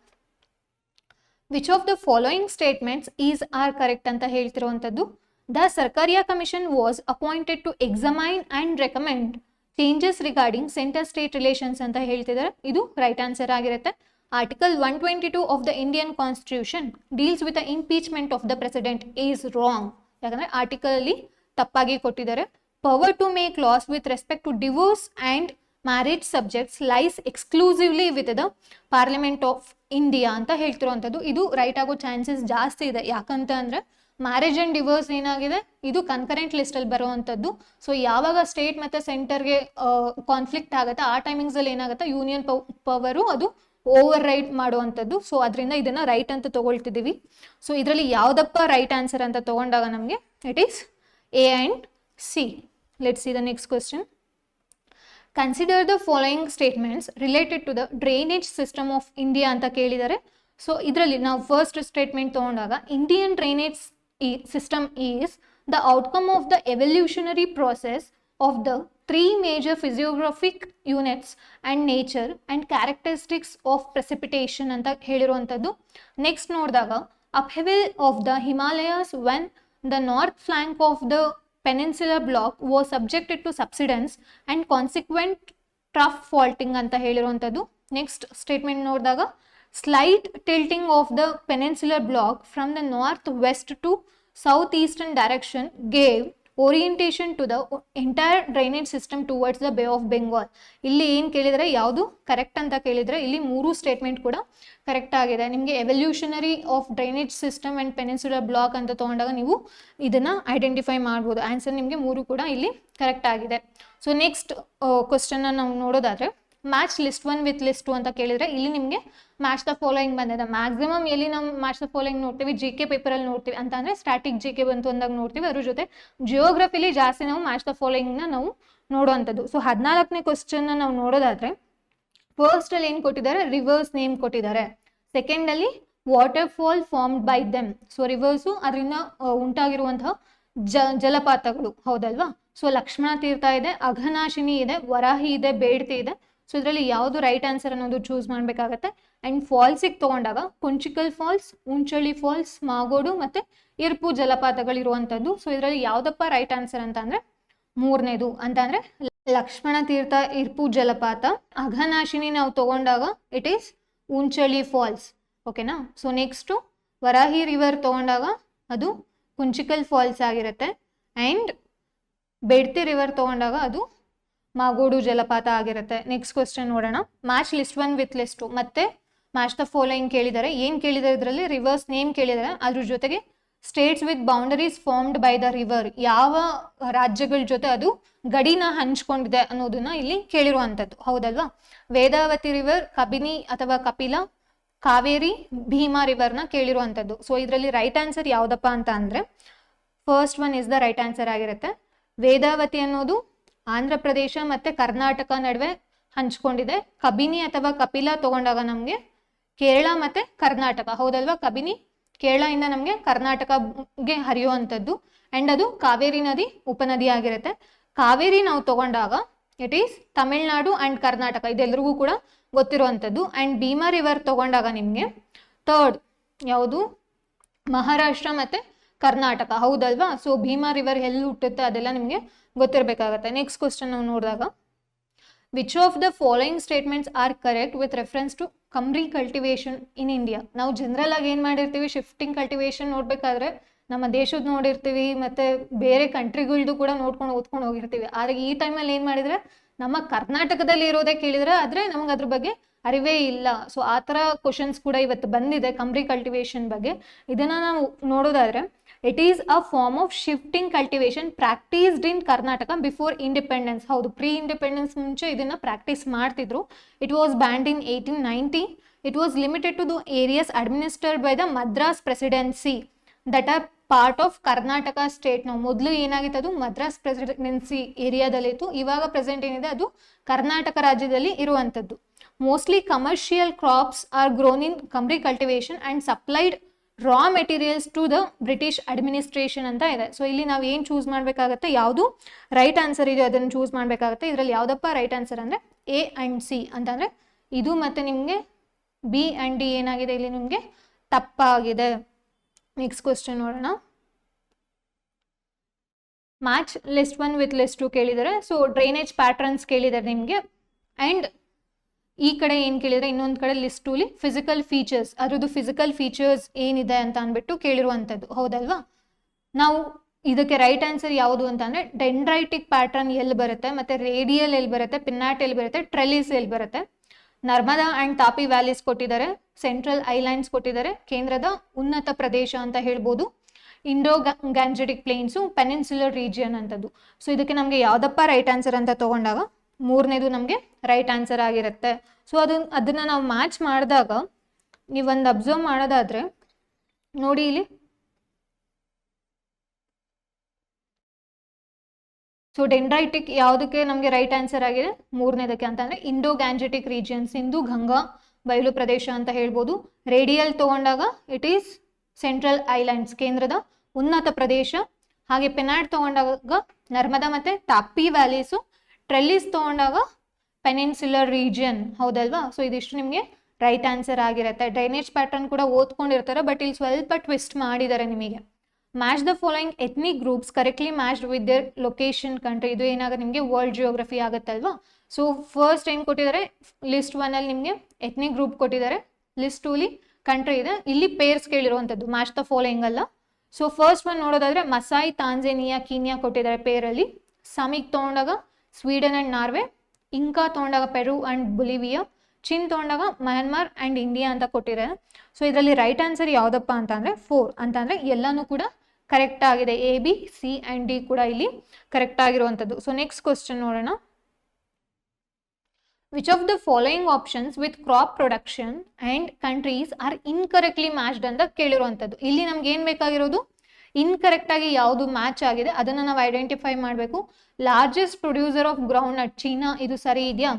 Which of the following statements is are correct ಅಂತ ಹೇಳ್ತಿರುವಂಥದ್ದು. The Sarkaria commission was appointed to examine and recommend changes regarding centre state relations ಅಂತ ಹೇಳ್ತಿದ್ದಾರೆ. ಇದು ರೈಟ್ ಆನ್ಸರ್ ಆಗಿರುತ್ತೆ. Article 122 of the Indian constitution deals with the impeachment of the president is wrong. ಯಾಕಂದರೆ article ಅಲ್ಲಿ ತಪ್ಪಾಗಿ ಕೊಟ್ಟಿದ್ದಾರೆ. Power to make laws with respect to divorce and marriage subjects lies exclusively with the parliament of India ಅಂತ ಹೇಳ್ತಿರುವಂಥದ್ದು. ಇದು right ಆಗೋ chances ಜಾಸ್ತಿ ಇದೆ. ಯಾಕಂತ ಅಂದರೆ ಮ್ಯಾರೇಜ್ ಆ್ಯಂಡ್ ಡಿವೋರ್ಸ್ ಏನಾಗಿದೆ, ಇದು ಕನ್ಕರೆಂಟ್ ಲಿಸ್ಟಲ್ಲಿ ಬರುವಂಥದ್ದು. ಸೊ ಯಾವಾಗ ಸ್ಟೇಟ್ ಮತ್ತು ಸೆಂಟರ್ಗೆ ಕಾನ್ಫ್ಲಿಕ್ಟ್ ಆಗುತ್ತೆ ಆ ಟೈಮಿಂಗ್ಸಲ್ಲಿ ಏನಾಗುತ್ತೆ, ಯೂನಿಯನ್ ಪವರು ಅದು ಓವರ್ ರೈಡ್ ಮಾಡುವಂಥದ್ದು. ಸೊ ಅದರಿಂದ ಇದನ್ನು ರೈಟ್ ಅಂತ ತೊಗೊಳ್ತಿದ್ದೀವಿ. ಸೊ ಇದರಲ್ಲಿ ಯಾವುದಪ್ಪ ರೈಟ್ ಆನ್ಸರ್ ಅಂತ ತೊಗೊಂಡಾಗ ನಮಗೆ it is A and C. Let's see the next question. Consider the following statements related to the drainage system of India ಅಂತ ಕೇಳಿದ್ದಾರೆ. ಸೊ ಇದರಲ್ಲಿ ನಾವು ಫಸ್ಟ್ ಸ್ಟೇಟ್ಮೆಂಟ್ ತೊಗೊಂಡಾಗ Indian drainage system is the outcome of the evolutionary process of the three major physiographic units and nature and characteristics of precipitation ಅಂತ ಹೇಳಿರುವಂಥದ್ದು. Next ನೋಡಿದಾಗ upheaval of the Himalayas when the north flank of the peninsular block was subjected to subsidence and consequent trough faulting ಅಂತ ಹೇಳಿರುವಂಥದ್ದು. Next statement ನೋಡಿದಾಗ slight tilting of the peninsular block from the northwest to southeastern direction gave orientation to the entire drainage system towards the Bay of Bengal. ಇಲ್ಲಿ ಏನು ಕೇಳಿದರೆ ಯಾವುದು correct ಅಂತ ಕೇಳಿದರೆ ಇಲ್ಲಿ ಮೂರು ಸ್ಟೇಟ್ಮೆಂಟ್ ಕೂಡ ಕರೆಕ್ಟ್ ಆಗಿದೆ. ನಿಮಗೆ evolutionary of drainage system and peninsular block ಅಂತ ತೊಗೊಂಡಾಗ ನೀವು ಇದನ್ನು ಐಡೆಂಟಿಫೈ ಮಾಡ್ಬೋದು. ಆನ್ಸರ್ ನಿಮಗೆ ಮೂರು ಕೂಡ ಇಲ್ಲಿ ಕರೆಕ್ಟ್ ಆಗಿದೆ. ಸೊ ನೆಕ್ಸ್ಟ್ ಕ್ವಶನ್ನ ನಾವು ನೋಡೋದಾದರೆ ಮ್ಯಾಚ್ ಲಿಸ್ಟ್ 1 ವಿತ್ ಲಿಸ್ಟ್ 2 ಅಂತ ಕೇಳಿದರೆ ಇಲ್ಲಿ ನಿಮಗೆ ಮ್ಯಾಚ್ ದ ಫಾಲೋಯಿಂಗ್ ಬಂದಿದೆ. ಮ್ಯಾಕ್ಸಿಮಮ್ ಎಲ್ಲಿ ನಾವು ಮ್ಯಾಚ್ ದ ಫಾಲೋಯಿಂಗ್ ನೋಡ್ತೀವಿ, ಜಿ ಕೆ ಪೇಪರಲ್ಲಿ ನೋಡ್ತೀವಿ ಅಂತ ಅಂದರೆ ಸ್ಟ್ಯಾಟಿಕ್ ಜಿ ಕೆ ಬಂತು ಅಂದಾಗ ನೋಡ್ತೀವಿ. ಅದ್ರ ಜೊತೆ ಜಿಯೋಗ್ರಫಿಲಿ ಜಾಸ್ತಿ ನಾವು ಮ್ಯಾಚ್ ದ ಫಾಲೋಯಿಂಗ್ನ ನಾವು ನೋಡುವಂಥದ್ದು. ಸೊ 14ನೇ ಕ್ವಶನ್ನ ನಾವು ನೋಡೋದಾದರೆ ಫಸ್ಟಲ್ಲಿ ಏನು ಕೊಟ್ಟಿದ್ದಾರೆ, ರಿವರ್ಸ್ ನೇಮ್ ಕೊಟ್ಟಿದ್ದಾರೆ. ಸೆಕೆಂಡಲ್ಲಿ water fall formed by them. So rivers ಅದರಿಂದ ಉಂಟಾಗಿರುವಂತಹ ಜಲಪಾತಗಳು, ಹೌದಲ್ವಾ. ಸೊ ಲಕ್ಷ್ಮಣ ತೀರ್ಥ ಇದೆ, ಅಘನಾಶಿನಿ ಇದೆ, ವರಾಹಿ ಇದೆ, ಬೇಡ್ತಿ ಇದೆ. ಸೊ ಇದರಲ್ಲಿ ಯಾವುದು ರೈಟ್ ಆನ್ಸರ್ ಅನ್ನೋದು ಚೂಸ್ ಮಾಡಬೇಕಾಗತ್ತೆ. ಆ್ಯಂಡ್ ಫಾಲ್ಸಿಗೆ ತೊಗೊಂಡಾಗ ಕುಂಚಿಕಲ್ ಫಾಲ್ಸ್, ಉಂಚಳಿ ಫಾಲ್ಸ್, ಮಾಗೋಡು ಮತ್ತು ಇರ್ಪು ಜಲಪಾತಗಳಿರುವಂಥದ್ದು. ಸೊ ಇದರಲ್ಲಿ ಯಾವುದಪ್ಪ ರೈಟ್ ಆನ್ಸರ್ ಅಂತ ಅಂದರೆ ಮೂರನೇದು ಅಂತ ಅಂದರೆ ಲಕ್ಷ್ಮಣ ತೀರ್ಥ ಇರ್ಪು ಜಲಪಾತ. ಅಘನಾಶಿನಿ ನಾವು ತೊಗೊಂಡಾಗ ಇಟ್ ಈಸ್ ಉಂಚಳಿ ಫಾಲ್ಸ್, ಓಕೆನಾ. ಸೊ ನೆಕ್ಸ್ಟು ವರಾಹಿ ರಿವರ್ ತೊಗೊಂಡಾಗ ಅದು ಕುಂಚಿಕಲ್ ಫಾಲ್ಸ್ ಆಗಿರುತ್ತೆ. ಆ್ಯಂಡ್ ಬೇಡ್ತಿ ರಿವರ್ ತೊಗೊಂಡಾಗ ಅದು ಮಾಗೋಡು ಜಲಪಾತ ಆಗಿರುತ್ತೆ. ನೆಕ್ಸ್ಟ್ ಕ್ವೆಶ್ಚನ್ ನೋಡೋಣ. ಮ್ಯಾಚ್ ಲಿಸ್ಟ್ 1 ವಿತ್ ಲಿಸ್ಟ್ 2 ಮತ್ತೆ ಮ್ಯಾಚ್ ದ ಫಾಲೋಯಿಂಗ್ ಕೇಳಿದ್ದಾರೆ. ಏನು ಕೇಳಿದ್ದಾರೆ ಇದರಲ್ಲಿ, ರಿವರ್ಸ್ ನೇಮ್ ಕೇಳಿದ್ದಾರೆ. ಅದ್ರ ಜೊತೆಗೆ States with boundaries formed by the river, ಯಾವ ರಾಜ್ಯಗಳ ಜೊತೆ ಅದು ಗಡಿನ ಹಂಚ್ಕೊಂಡಿದೆ ಅನ್ನೋದನ್ನ ಇಲ್ಲಿ ಕೇಳಿರುವಂಥದ್ದು, ಹೌದಲ್ವಾ. ವೇದಾವತಿ ರಿವರ್, ಕಬಿನಿ ಅಥವಾ ಕಪಿಲ, ಕಾವೇರಿ, ಭೀಮಾ ರಿವರ್ನ ಕೇಳಿರುವಂಥದ್ದು. ಸೊ ಇದರಲ್ಲಿ ರೈಟ್ ಆನ್ಸರ್ ಯಾವುದಪ್ಪ ಅಂತ ಅಂದರೆ first one is the right answer ಆಗಿರುತ್ತೆ. ವೇದಾವತಿ ಅನ್ನೋದು ಆಂಧ್ರ ಪ್ರದೇಶ ಮತ್ತು ಕರ್ನಾಟಕ ನಡುವೆ ಹಂಚ್ಕೊಂಡಿದೆ. ಕಬಿನಿ ಅಥವಾ ಕಪಿಲ ತಗೊಂಡಾಗ ನಮಗೆ ಕೇರಳ ಮತ್ತು ಕರ್ನಾಟಕ, ಹೌದಲ್ವಾ. ಕಬಿನಿ ಕೇರಳದಿಂದ ನಮಗೆ ಕರ್ನಾಟಕಗೆ ಹರಿಯುವಂಥದ್ದು. ಆ್ಯಂಡ್ ಅದು ಕಾವೇರಿ ನದಿ ಉಪನದಿ ಆಗಿರುತ್ತೆ. ಕಾವೇರಿ ನಾವು ತಗೊಂಡಾಗ it is Tamil Nadu and Karnataka, ಇದೆಲ್ಲರಿಗೂ ಕೂಡ ಗೊತ್ತಿರುವಂಥದ್ದು. ಆ್ಯಂಡ್ ಭೀಮಾ ರಿವರ್ ತಗೊಂಡಾಗ ನಿಮಗೆ ಥರ್ಡ್ ಯಾವುದು, ಮಹಾರಾಷ್ಟ್ರ ಮತ್ತು ಕರ್ನಾಟಕ, ಹೌದಲ್ವಾ. ಸೊ ಭೀಮಾ ರಿವರ್ ಎಲ್ಲಿ ಹುಟ್ಟುತ್ತೆ ಅದೆಲ್ಲ ನಿಮಗೆ ಗೊತ್ತಿರಬೇಕಾಗತ್ತೆ. ನೆಕ್ಸ್ಟ್ ಕ್ವಶನ್ ನಾವು ನೋಡಿದಾಗ which of the following statements are correct with reference to kumri cultivation in India. ನಾವು ಜನರಲ್ ಆಗಿ ಏನು ಮಾಡಿರ್ತೀವಿ, ಶಿಫ್ಟಿಂಗ್ ಕಲ್ಟಿವೇಶನ್ ನೋಡಬೇಕಾದ್ರೆ ನಮ್ಮ ದೇಶದ ನೋಡಿರ್ತೀವಿ ಮತ್ತು ಬೇರೆ ಕಂಟ್ರಿಗಳ್ದು ಕೂಡ ನೋಡ್ಕೊಂಡು ಓದ್ಕೊಂಡು ಹೋಗಿರ್ತೀವಿ. ಆದರೆ ಈ ಟೈಮಲ್ಲಿ ಏನು ಮಾಡಿದರೆ ನಮ್ಮ ಕರ್ನಾಟಕದಲ್ಲಿ ಇರೋದೇ ಕೇಳಿದರೆ ಆದರೆ ನಮಗೆ ಅದ್ರ ಬಗ್ಗೆ ಅರಿವೇ ಇಲ್ಲ. ಸೊ ಆ ಥರ ಕ್ವಶನ್ಸ್ ಕೂಡ ಇವತ್ತು ಬಂದಿದೆ ಕಮ್ರಿ ಕಲ್ಟಿವೇಶನ್ ಬಗ್ಗೆ. ಇದನ್ನು ನಾವು ನೋಡೋದಾದರೆ it is a form of shifting cultivation practised in Karnataka before independence. ಹೌದು, ಪ್ರೀ ಇಂಡಿಪೆಂಡೆನ್ಸ್ ಮುಂಚೆ ಇದನ್ನು ಪ್ರಾಕ್ಟೀಸ್ ಮಾಡ್ತಿದ್ರು. It was banned in 1890. It was limited to the areas administered by the Madras presidency that are part of Karnataka state. ನಾವು ಮೊದಲು ಏನಾಗಿತ್ತು, ಅದು Madras presidency ಏರಿಯಾದಲ್ಲಿತ್ತು. ಇವಾಗ present ಏನಿದೆ ಅದು ಕರ್ನಾಟಕ ರಾಜ್ಯದಲ್ಲಿ ಇರುವಂಥದ್ದು. Mostly commercial crops are grown in kumri cultivation and supplied raw materials to the British administration ಅಂತ ಇದೆ. ಸೊ ಇಲ್ಲಿ ನಾವು ಏನು ಚೂಸ್ ಮಾಡಬೇಕಾಗತ್ತೆ, ಯಾವುದು ರೈಟ್ ಆನ್ಸರ್ ಇದೆಯೋ ಅದನ್ನು ಚೂಸ್ ಮಾಡಬೇಕಾಗತ್ತೆ. ಇದರಲ್ಲಿ ಯಾವುದಪ್ಪ ರೈಟ್ ಆನ್ಸರ್ ಅಂದರೆ ಎ ಆ್ಯಂಡ್ ಸಿ ಅಂತಂದರೆ ಇದು ಮತ್ತು ನಿಮಗೆ ಬಿ ಆ್ಯಂಡ್ ಡಿ ಏನಾಗಿದೆ ಇಲ್ಲಿ ನಿಮಗೆ ತಪ್ಪಾಗಿದೆ. ನೆಕ್ಸ್ಟ್ ಕ್ವಶನ್ ನೋಡೋಣ. ಮ್ಯಾಚ್ ಲಿಸ್ಟ್ 1 ವಿತ್ ಲಿಸ್ಟ್ 2 ಕೇಳಿದ್ದಾರೆ. ಸೊ ಡ್ರೈನೇಜ್ ಪ್ಯಾಟ್ರನ್ಸ್ ಕೇಳಿದ್ದಾರೆ ನಿಮಗೆ. ಆ್ಯಂಡ್ ಈ ಕಡೆ ಏನು ಕೇಳಿದರೆ ಇನ್ನೊಂದು ಕಡೆ ಲಿಸ್ಟ್ 2ಲಿ ಫಿಸಿಕಲ್ ಫೀಚರ್ಸ್, ಅದರದ್ದು ಫಿಸಿಕಲ್ ಫೀಚರ್ಸ್ ಏನಿದೆ ಅಂತ ಅಂದ್ಬಿಟ್ಟು ಕೇಳಿರುವಂಥದ್ದು, ಹೌದಲ್ವಾ. ನಾವು ಇದಕ್ಕೆ ರೈಟ್ ಆನ್ಸರ್ ಯಾವುದು ಅಂತಂದ್ರೆ ಡೆಂಡ್ರೈಟಿಕ್ ಪ್ಯಾಟರ್ನ್ ಎಲ್ಲಿ ಬರುತ್ತೆ, ಮತ್ತೆ ರೇಡಿಯಲ್ ಎಲ್ಲಿ ಬರುತ್ತೆ, ಪಿನ್ನಾಟ್ ಎಲ್ಲಿ ಬರುತ್ತೆ, ಟ್ರೆಲಿಸ್ ಎಲ್ಲಿ ಬರುತ್ತೆ. ನರ್ಮದಾ ಅಂಡ್ ತಾಪಿ ವ್ಯಾಲೀಸ್ ಕೊಟ್ಟಿದ್ದಾರೆ, ಸೆಂಟ್ರಲ್ ಐಲ್ಯಾಂಡ್ಸ್ ಕೊಟ್ಟಿದ್ದಾರೆ, ಕೇಂದ್ರದ ಉನ್ನತ ಪ್ರದೇಶ ಅಂತ ಹೇಳ್ಬೋದು, ಇಂಡೋ ಗ್ಯಾಂಜೆಟಿಕ್ ಪ್ಲೇನ್ಸು, ಪೆನಿನ್ಸುಲರ್ ರೀಜಿಯನ್ ಅಂತದ್ದು. ಸೊ ಇದಕ್ಕೆ ನಮಗೆ ಯಾವ್ದಪ್ಪ ರೈಟ್ ಆನ್ಸರ್ ಅಂತ ತಗೊಂಡಾಗ ಮೂರನೇದು ನಮಗೆ ರೈಟ್ ಆನ್ಸರ್ ಆಗಿರುತ್ತೆ. ಸೊ ಅದನ್ನ ನಾವು ಮ್ಯಾಚ್ ಮಾಡಿದಾಗ ನೀವೊಂದು ಅಬ್ಸರ್ವ್ ಮಾಡೋದಾದ್ರೆ ನೋಡಿ ಇಲ್ಲಿ, ಸೊ ಡೆಂಡ್ರೈಟಿಕ್ ಯಾವುದಕ್ಕೆ ನಮಗೆ ರೈಟ್ ಆನ್ಸರ್ ಆಗಿದೆ, ಮೂರನೇದಕ್ಕೆ ಅಂತಂದ್ರೆ Indo Gangetic region, Sindhu Ganga ಬಯಲು ಪ್ರದೇಶ ಅಂತ ಹೇಳ್ಬೋದು. ರೇಡಿಯಲ್ ತಗೊಂಡಾಗ ಇಟ್ ಈಸ್ ಸೆಂಟ್ರಲ್ ಐಲ್ಯಾಂಡ್ಸ್, ಕೇಂದ್ರದ ಉನ್ನತ ಪ್ರದೇಶ. ಹಾಗೆ ಪೆನಾಟ್ ತಗೊಂಡಾಗ ನರ್ಮದಾ ಮತ್ತೆ ತಾಪಿ ವ್ಯಾಲೀಸು. ಟ್ರೆಲ್ಲಿಸ್ ತಗೊಂಡಾಗ ಪೆನಿನ್ಸುಲರ್ ರೀಜಿಯನ್, ಹೌದಲ್ವಾ. ಸೊ ಇದಿಷ್ಟು ನಿಮಗೆ ರೈಟ್ ಆನ್ಸರ್ ಆಗಿರುತ್ತೆ. ಡ್ರೈನೇಜ್ ಪ್ಯಾಟರ್ನ್ ಕೂಡ ಓದ್ಕೊಂಡಿರ್ತಾರೆ, ಬಟ್ ಇಲ್ಲಿ ಸ್ವಲ್ಪ ಟ್ವಿಸ್ಟ್ ಮಾಡಿದ್ದಾರೆ ನಿಮಗೆ. Match the following ethnic groups correctly matched with their location country. ಇದು ಏನಾಗುತ್ತೆ ನಿಮಗೆ ವರ್ಲ್ಡ್ ಜಿಯೋಗ್ರಫಿ ಆಗುತ್ತಲ್ವಾ. ಸೊ ಫಸ್ಟ್ ಏನು ಕೊಟ್ಟಿದ್ದಾರೆ, ಲಿಸ್ಟ್ 1 ಅಲ್ಲಿ ನಿಮಗೆ ಎಥ್ನಿಕ್ ಗ್ರೂಪ್ ಕೊಟ್ಟಿದ್ದಾರೆ, ಲಿಸ್ಟ್ 2 ಅಲ್ಲಿ ಕಂಟ್ರಿ ಇದೆ. ಇಲ್ಲಿ ಪೇರ್ಸ್ ಕೇಳಿರುವಂಥದ್ದು, ಮ್ಯಾಚ್ ದ ಫಾಲೋಯಿಂಗ್ ಅಲ್ಲ. ಸೊ ಫಸ್ಟ್ ಒನ್ ನೋಡೋದಾದ್ರೆ ಮಸಾಯಿ, ತಾಂಜೇನಿಯಾ, ಕೀನ್ಯಾ ಕೊಟ್ಟಿದ್ದಾರೆ ಪೇರಲ್ಲಿ. ಸಾಮಿಕ್ ತಗೊಂಡಾಗ ಸ್ವೀಡನ್ ಅಂಡ್ ನಾರ್ವೆ, ಇಂಕಾ ತಗೊಂಡಾಗ ಪೆರು ಅಂಡ್ ಬೊಲಿವಿಯಾ, ಚಿನ್ ತಗೊಂಡಾಗ ಮಯನ್ಮಾರ್ ಅಂಡ್ ಇಂಡಿಯಾ ಅಂತ ಕೊಟ್ಟಿದ್ದಾರೆ. ಸೊ ಇದರಲ್ಲಿ ರೈಟ್ ಆನ್ಸರ್ ಯಾವುದಪ್ಪ ಅಂತಂದ್ರೆ 4 ಅಂತಂದ್ರೆ ಎಲ್ಲಾನು ಕೂಡ ಕರೆಕ್ಟ್ ಆಗಿದೆ. A, B, C and D ಕೂಡ ಇಲ್ಲಿ ಕರೆಕ್ಟ್ ಆಗಿರುವಂಥದ್ದು. ಸೊ ನೆಕ್ಸ್ಟ್ ಕ್ವಶನ್ ನೋಡೋಣ. Which of the following options with crop production and countries are incorrectly matched ಅಂತ ಕೇಳಿರುವಂಥದ್ದು. ಇಲ್ಲಿ ನಮ್ಗೆ ಏನ್ ಬೇಕಾಗಿರೋದು, ಇನ್ಕರೆಕ್ಟ್ ಆಗಿ ಯಾವುದು ಮ್ಯಾಚ್ ಆಗಿದೆ ಅದನ್ನ ನಾವು ಐಡೆಂಟಿಫೈ ಮಾಡಬೇಕು. Largest producer of ground nut China, ಇದು ಸರಿ ಇದೆಯಾ?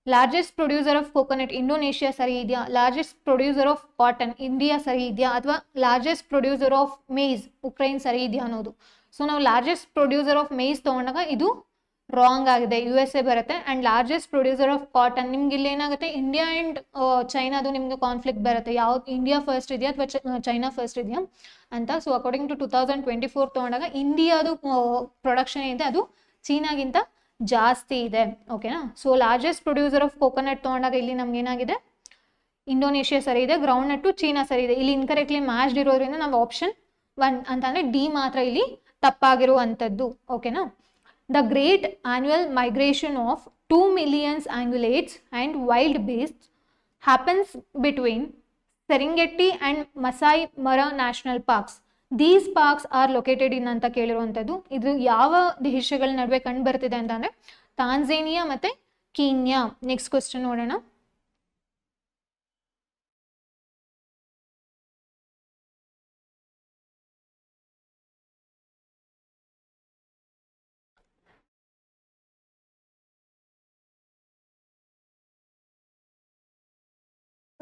Largest producer of coconut Indonesia ಸರಿ ಇದೆಯಾ? Largest producer of cotton India ಸರಿ ಇದೆಯಾ? ಅಥವಾ ಲಾರ್ಜೆಸ್ಟ್ ಪ್ರೊಡ್ಯೂಸರ್ ಆಫ್ ಮೇಜ್ ಉಕ್ರೈನ್ ಸರಿ ಇದೆಯಾ ಅನ್ನೋದು. ಸೊ ನಾವು ಲಾರ್ಜೆಸ್ಟ್ ಪ್ರೊಡ್ಯೂಸರ್ ಆಫ್ ಮೇಜ್ ತಗೊಂಡಾಗ ಇದು ರಾಂಗ್ ಆಗಿದೆ, USA ಬರುತ್ತೆ. And largest producer of cotton, ನಿಮ್ಗೆ ಇಲ್ಲಿ ಏನಾಗುತ್ತೆ ಇಂಡಿಯಾ ಅಂಡ್ ಚೈನಾದು ನಿಮ್ಗೆ ಕಾನ್ಫ್ಲಿಕ್ಟ್ ಬರುತ್ತೆ, ಯಾವ್ದು ಇಂಡಿಯಾ ಫಸ್ಟ್ ಇದೆಯಾ ಅಥವಾ ಚೈನಾ ಫಸ್ಟ್ ಇದೆಯಾ ಅಂತ. ಸೊ ಅಕಾರ್ಡಿಂಗ್ ಟು 2024 ತಗೊಂಡಾಗ ಇಂಡಿಯಾದು ಪ್ರೊಡಕ್ಷನ್ ಇದೆ ಅದು ಚೀನಾಗಿಂತ ಜಾಸ್ತಿ ಇದೆ, ಓಕೆನಾ. So largest producer of coconut ತಗೊಂಡಾಗ ಇಲ್ಲಿ ನಮ್ಗೆ ಏನಾಗಿದೆ, ಇಂಡೋನೇಷಿಯಾ ಸರಿ ಇದೆ, ಗ್ರೌಂಡ್ ನಟ್ಟು ಚೀನಾ ಸರಿ ಇದೆ. ಇಲ್ಲಿ ಇನ್ಕರೆಕ್ಟ್ಲಿ ಮ್ಯಾಚ್ಡ್ ಇರೋದ್ರಿಂದ ನಾವು ಆಪ್ಷನ್ 1 ಅಂತಂದ್ರೆ ಡಿ ಮಾತ್ರ ಇಲ್ಲಿ ತಪ್ಪಾಗಿರುವಂಥದ್ದು, ಓಕೆನಾ. The great annual migration of 2 million ungulates and wild beasts happens between Serengeti and Masai Mara National Parks. These parks are located in ಅಂತ ಕೇಳಿರುವಂಥದ್ದು. ಇದು ಯಾವ ದೇಶಗಳ ನಡುವೆ ಕಂಡು ಬರ್ತಿದೆ ಅಂತಂದ್ರೆ ತಾಂಜೇನಿಯಾ ಮತ್ತೆ ಕೀನ್ಯಾ. ನೆಕ್ಸ್ಟ್ ಕ್ವಶನ್ ನೋಡೋಣ.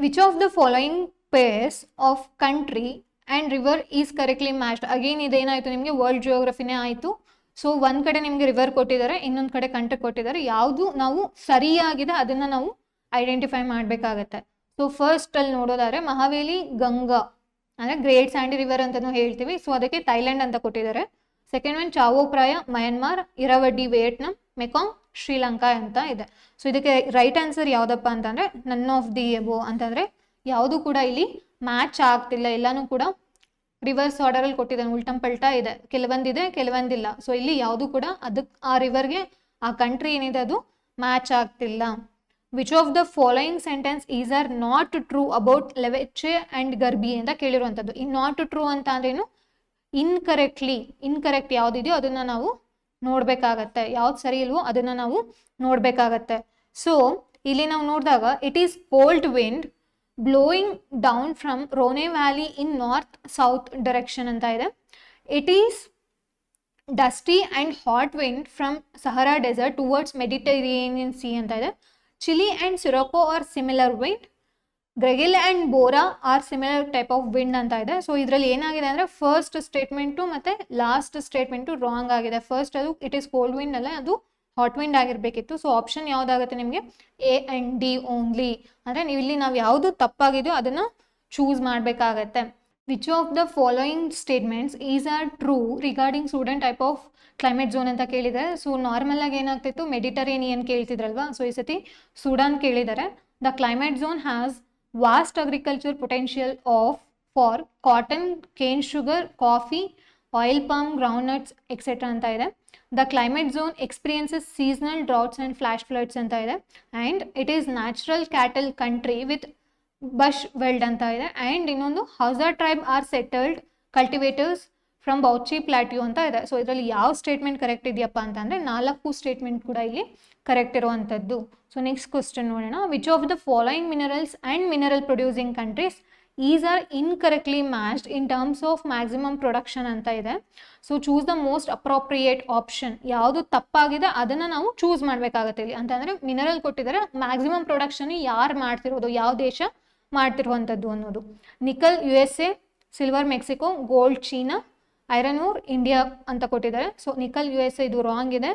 Which of the following pairs of country and river is correctly matched? Again ಇದೇನಾಯಿತು ನಿಮಗೆ ವರ್ಲ್ಡ್ ಜಿಯೋಗ್ರಫಿನೇ ಆಯಿತು. ಸೊ ಒಂದು ಕಡೆ ನಿಮಗೆ ರಿವರ್ ಕೊಟ್ಟಿದ್ದಾರೆ, ಇನ್ನೊಂದು ಕಡೆ ಕಂಟ್ರಿ ಕೊಟ್ಟಿದ್ದಾರೆ. ಯಾವುದು ನಾವು ಸರಿಯಾಗಿದೆ ಅದನ್ನು ನಾವು ಐಡೆಂಟಿಫೈ ಮಾಡಬೇಕಾಗತ್ತೆ. ಸೊ ಫಸ್ಟ್ ಅಲ್ಲಿ ನೋಡೋದಾದ್ರೆ ಮಹಾವೇಲಿ ಗಂಗಾ ಅಂದರೆ ಗ್ರೇಟ್ ಸ್ಯಾಂಡಿ ರಿವರ್ ಅಂತಲೂ ಹೇಳ್ತೀವಿ. ಸೊ ಅದಕ್ಕೆ ಥೈಲ್ಯಾಂಡ್ ಅಂತ ಕೊಟ್ಟಿದ್ದಾರೆ. ಸೆಕೆಂಡ್ ಒನ್ ಚಾವೋ ಪ್ರಾಯ ಮಯನ್ಮಾರ್, ಇರಾವಡ್ಡಿ ವಿಯೆಟ್ನಾಂ, ಮೆಕಾಂಗ್ ಶ್ರೀಲಂಕಾ ಅಂತ ಇದೆ. ಸೊ ಇದಕ್ಕೆ ರೈಟ್ ಆನ್ಸರ್ ಯಾವುದಪ್ಪ ಅಂತಂದರೆ ನನ್ ಆಫ್ ದಿ ಎಬೋ ಅಂತಂದರೆ ಯಾವುದು ಕೂಡ ಇಲ್ಲಿ ಮ್ಯಾಚ್ ಆಗ್ತಿಲ್ಲ, ಎಲ್ಲನೂ ಕೂಡ ರಿವರ್ಸ್ ಆರ್ಡರಲ್ಲಿ ಕೊಟ್ಟಿದ್ದಾನೆ, ಉಲ್ಟಂ ಪಲ್ಟಾ ಇದೆ, ಕೆಲವೊಂದಿದೆ ಕೆಲವೊಂದಿಲ್ಲ. ಸೊ ಇಲ್ಲಿ ಯಾವುದು ಕೂಡ ಅದಕ್ಕೆ ಆ ರಿವರ್ಗೆ ಆ ಕಂಟ್ರಿ ಏನಿದೆ ಅದು ಮ್ಯಾಚ್ ಆಗ್ತಿಲ್ಲ. Which of the following sentence is are not true about Leveche and Gharbi ಅಂತ ಕೇಳಿರುವಂಥದ್ದು. ಈ ನಾಟ್ ಟ್ರೂ ಅಂತ ಅಂದ್ರೇನು, ಇನ್ಕರೆಕ್ಟ್ ಯಾವುದಿದೆಯೋ ಅದನ್ನ ನಾವು ನೋಡ್ಬೇಕಾಗತ್ತೆ, ಯಾವ್ದು ಸರಿ ಇಲ್ವೋ ಅದನ್ನ ನಾವು ನೋಡ್ಬೇಕಾಗತ್ತೆ. ಸೊ ಇಲ್ಲಿ ನಾವು ನೋಡಿದಾಗ it is cold wind blowing down from Rhone valley in north south direction ಅಂತ ಇದೆ. It is dusty and hot wind from Sahara desert towards Mediterranean sea ಅಂತ ಇದೆ. Chili and Sirocco are similar wind. Gregale and Bora are similar type of wind ಅಂತ ಇದೆ. So ಇದರಲ್ಲಿ ಏನಾಗಿದೆ ಅಂದರೆ first statement ಮತ್ತು ಲಾಸ್ಟ್ ಸ್ಟೇಟ್ಮೆಂಟು ರಾಂಗ್ ಆಗಿದೆ. First ಅದು ಇಟ್ ಈಸ್ ಕೋಲ್ಡ್ ವಿಂಡ್ ಅಲ್ಲ, ಅದು ಹಾಟ್ ವಿಂಡ್ ಆಗಿರಬೇಕಿತ್ತು. ಸೊ ಆಪ್ಷನ್ ಯಾವುದಾಗುತ್ತೆ ನಿಮಗೆ ಎ ಆ್ಯಂಡ್ ಡಿ ಓನ್ಲಿ. ಅಂದರೆ ನೀವು ಇಲ್ಲಿ ನಾವು ಯಾವುದು ತಪ್ಪಾಗಿದೆಯೋ ಅದನ್ನು ಚೂಸ್ ಮಾಡಬೇಕಾಗತ್ತೆ. Which of the following statements is are true regarding Sudan type of climate zone ಅಂತ ಕೇಳಿದ್ದಾರೆ. ಸೊ ನಾರ್ಮಲ್ ಆಗಿ ಏನಾಗ್ತಿತ್ತು ಮೆಡಿಟರೇನಿಯನ್ ಕೇಳ್ತಿದ್ರಲ್ವಾ, ಸೊ ಈ ಸತಿ ಸೂಡಾನ್ ಕೇಳಿದ್ದಾರೆ. The climate zone has vast agriculture potential for cotton, cane sugar, coffee, oil palm, groundnuts etcetera ಅಂತ ಇದೆ. The climate zone experiences seasonal droughts and flash floods ಅಂತ ಇದೆ. And it is natural cattle country with bushveld ಅಂತ ಇದೆ. And ಇನ್ನೊಂದು Hausa tribe are settled cultivators from Bauchi plateau ಅಂತ ಇದೆ. So ಇದರಲ್ಲಿ ಯಾವ ಸ್ಟೇಟ್ಮೆಂಟ್ ಕರೆಕ್ಟ್ ಇದೆಯಪ್ಪ ಅಂತಂದರೆ 4 ಸ್ಟೇಟ್ಮೆಂಟ್ ಕೂಡ ಇಲ್ಲಿ ಕರೆಕ್ಟ್ ಇರುವಂಥದ್ದು. ಸೊ ನೆಕ್ಸ್ಟ್ ಕ್ವಶನ್ ನೋಡೋಣ. Which of the following minerals and mineral producing countries is are incorrectly matched in terms of maximum production ಅಂತ ಇದೆ. So choose the most appropriate option. ಯಾವುದು ತಪ್ಪಾಗಿದೆ ಅದನ್ನು ನಾವು ಚೂಸ್ ಮಾಡಬೇಕಾಗತ್ತೆ ಇಲ್ಲಿ. ಅಂತಂದರೆ ಮಿನರಲ್ ಕೊಟ್ಟಿದ್ದಾರೆ, ಮ್ಯಾಕ್ಸಿಮಮ್ ಪ್ರೊಡಕ್ಷನ್ ಯಾರು ಮಾಡ್ತಿರೋದು, ಯಾವ ದೇಶ ಮಾಡ್ತಿರುವಂಥದ್ದು ಅನ್ನೋದು. ನಿಕಲ್ USA, silver Mexico, gold China, iron ore India ಅಂತ ಕೊಟ್ಟಿದ್ದಾರೆ. ಸೊ ನಿಕಲ್ USA ಇದು ರಾಂಗ್ ಇದೆ,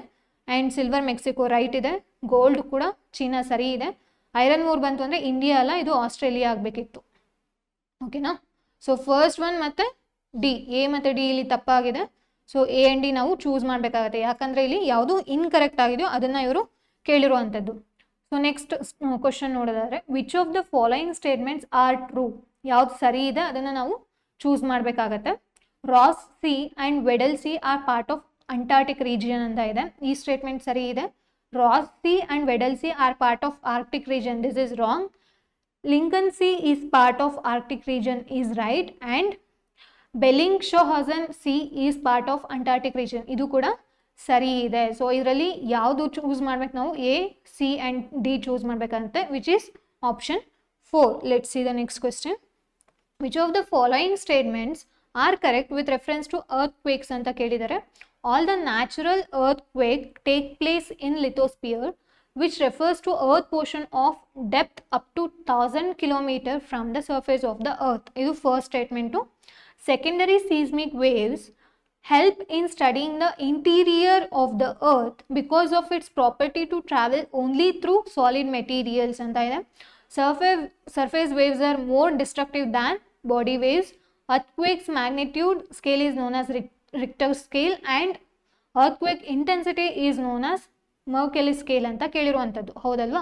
ಆ್ಯಂಡ್ ಸಿಲ್ವರ್ ಮೆಕ್ಸಿಕೋ ರೈಟ್ ಇದೆ, ಗೋಲ್ಡ್ ಕೂಡ ಚೀನಾ ಸರಿ ಇದೆ. ಐರನ್ ಓರ್ ಬಂತು ಅಂದರೆ ಇಂಡಿಯಾ ಅಲ್ಲ, ಇದು ಆಸ್ಟ್ರೇಲಿಯಾ ಆಗಬೇಕಿತ್ತು. ಓಕೆನಾ. ಸೊ ಫಸ್ಟ್ ಒನ್ ಮತ್ತು ಡಿ, ಎ ಮತ್ತು ಡಿ ಇಲ್ಲಿ ತಪ್ಪಾಗಿದೆ. ಸೊ ಎ ಆ್ಯಂಡ್ ಡಿ ನಾವು ಚೂಸ್ ಮಾಡಬೇಕಾಗತ್ತೆ, ಯಾಕಂದರೆ ಇಲ್ಲಿ ಯಾವುದು ಇನ್ಕರೆಕ್ಟ್ ಆಗಿದೆಯೋ ಅದನ್ನು ಇವರು ಕೇಳಿರುವಂಥದ್ದು. ಸೊ ನೆಕ್ಸ್ಟ್ ಕ್ವಶನ್ ನೋಡೋದಾದರೆ, which of the following statements are true. ಯಾವ್ದು ಸರಿ ಇದೆ ಅದನ್ನು ನಾವು ಚೂಸ್ ಮಾಡಬೇಕಾಗತ್ತೆ. Ross sea and Weddell sea are part of Antarctic region ಅಂತ ಇದೆ. ಈ ಸ್ಟೇಟ್ಮೆಂಟ್ ಸರಿ ಇದೆ. Ross sea and Weddell sea are part of Arctic region, this is wrong. Lincoln sea is part of Arctic region is right. And Bellingshausen sea is part of Antarctic region, ಇದು ಕೂಡ ಸರಿ ಇದೆ. So ಇದರಲ್ಲಿ ಯಾವುದು choose ಮಾಡ್ಬೇಕು ನಾವು, A, C and D choose ಮಾಡಬೇಕಂತೆ, which is option 4. Let's see the next question. Which of the following statements are correct with reference to earthquakes ಅಂತ ಕೇಳಿದ್ದಾರೆ. All the natural earthquake take place in lithosphere which refers to earth portion of depth up to 1000 km from the surface of the earth. ಇದು first statement. Secondary seismic waves help in studying the interior of the earth because of its property to travel only through solid materials ಅಂತ ಇದೆ. Surface waves are more destructive than body waves. Earthquake's magnitude scale is known as Richter scale and earthquake intensity is known as Mercalli scale ಅಂತ ಕೇಳಿರುವಂಥದ್ದು, ಹೌದಲ್ವಾ.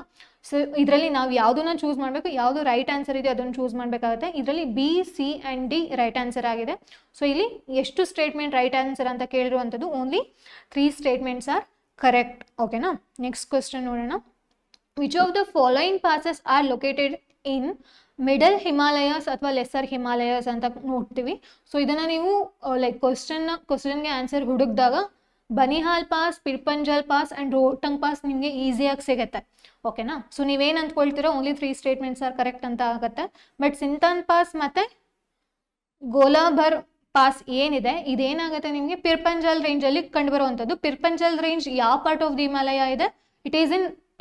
So ಇದರಲ್ಲಿ ನಾವು ಯಾವುದನ್ನ choose ಮಾಡಬೇಕು, ಯಾವುದು ರೈಟ್ ಆನ್ಸರ್ ಇದೆ ಅದನ್ನು ಚೂಸ್ ಮಾಡಬೇಕಾಗುತ್ತೆ. ಇದರಲ್ಲಿ B, C and D right answer ಆಗಿದೆ. ಸೊ ಇಲ್ಲಿ ಎಷ್ಟು ಸ್ಟೇಟ್ಮೆಂಟ್ ರೈಟ್ ಆನ್ಸರ್ ಅಂತ ಕೇಳಿರುವಂಥದ್ದು, ಓನ್ಲಿ 3 ಸ್ಟೇಟ್ಮೆಂಟ್ಸ್ ಆರ್ ಕರೆಕ್ಟ್. ಓಕೆನಾ. ನೆಕ್ಸ್ಟ್ ಕ್ವೆಶ್ಚನ್ ನೋಡೋಣ. Which of the following passes are located in middle Himalayas ಅಥವಾ ಲೆಸರ್ ಹಿಮಾಲಯಸ್ ಅಂತ ನೋಡ್ತೀವಿ. ಸೊ ಇದನ್ನು ನೀವು ಲೈಕ್ ಕ್ವಶನ್ಗೆ ಆನ್ಸರ್ ಹುಡುಕಿದಾಗ Banihal pass, Pir Panjal pass and Rohtang pass ನಿಮಗೆ ಈಸಿಯಾಗಿ ಸಿಗುತ್ತೆ. ಓಕೆನಾ. ಸೊ ನೀವೇನು ಅಂದ್ಕೊಳ್ತೀರೋ ಓನ್ಲಿ 3 ಸ್ಟೇಟ್ಮೆಂಟ್ಸ್ ಆರ್ ಕರೆಕ್ಟ್ ಅಂತ ಆಗುತ್ತೆ. ಬಟ್ ಸಿಂತಾನ್ ಪಾಸ್ ಮತ್ತು ಗೋಲಾಭರ್ ಪಾಸ್ ಏನಿದೆ ಇದೇನಾಗುತ್ತೆ ನಿಮಗೆ ಪಿರ್ಪಂಜಲ್ ರೇಂಜಲ್ಲಿ ಕಂಡುಬರುವಂಥದ್ದು. ಪಿರ್ಪಂಜಲ್ ರೇಂಜ್ ಯಾವ ಪಾರ್ಟ್ ಆಫ್ ದಿ ಹಿಮಾಲಯ ಇದೆ,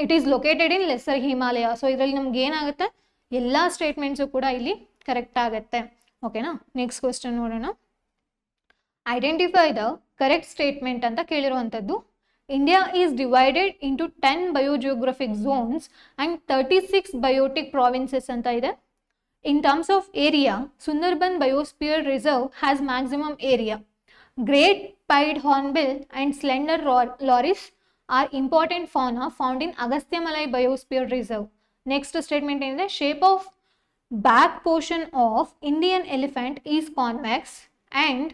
it is located in lesser Himalaya. So ಇದರಲ್ಲಿ ನಮ್ಗೆ ಏನಾಗುತ್ತೆ, ಎಲ್ಲ ಸ್ಟೇಟ್ಮೆಂಟ್ಸು ಕೂಡ ಇಲ್ಲಿ ಕರೆಕ್ಟ್ ಆಗುತ್ತೆ. ಓಕೆನಾ. ನೆಕ್ಸ್ಟ್ ಕ್ವೆಶ್ಚನ್ ನೋಡೋಣ. ಐಡೆಂಟಿಫೈ ದ ಕರೆಕ್ಟ್ ಸ್ಟೇಟ್ಮೆಂಟ್ ಅಂತ ಕೇಳಿರುವಂಥದ್ದು. India is divided into 10 biogeographic zones and 36 biotic provinces ಅಂತ ಇದೆ. In terms of area, Sundarban biosphere reserve has maximum area. Great pied hornbill and slender loris are important fauna found in Agasthyamalai biosphere reserve. Next statement ಏನಿದೆ, shape of back portion of Indian elephant is convex and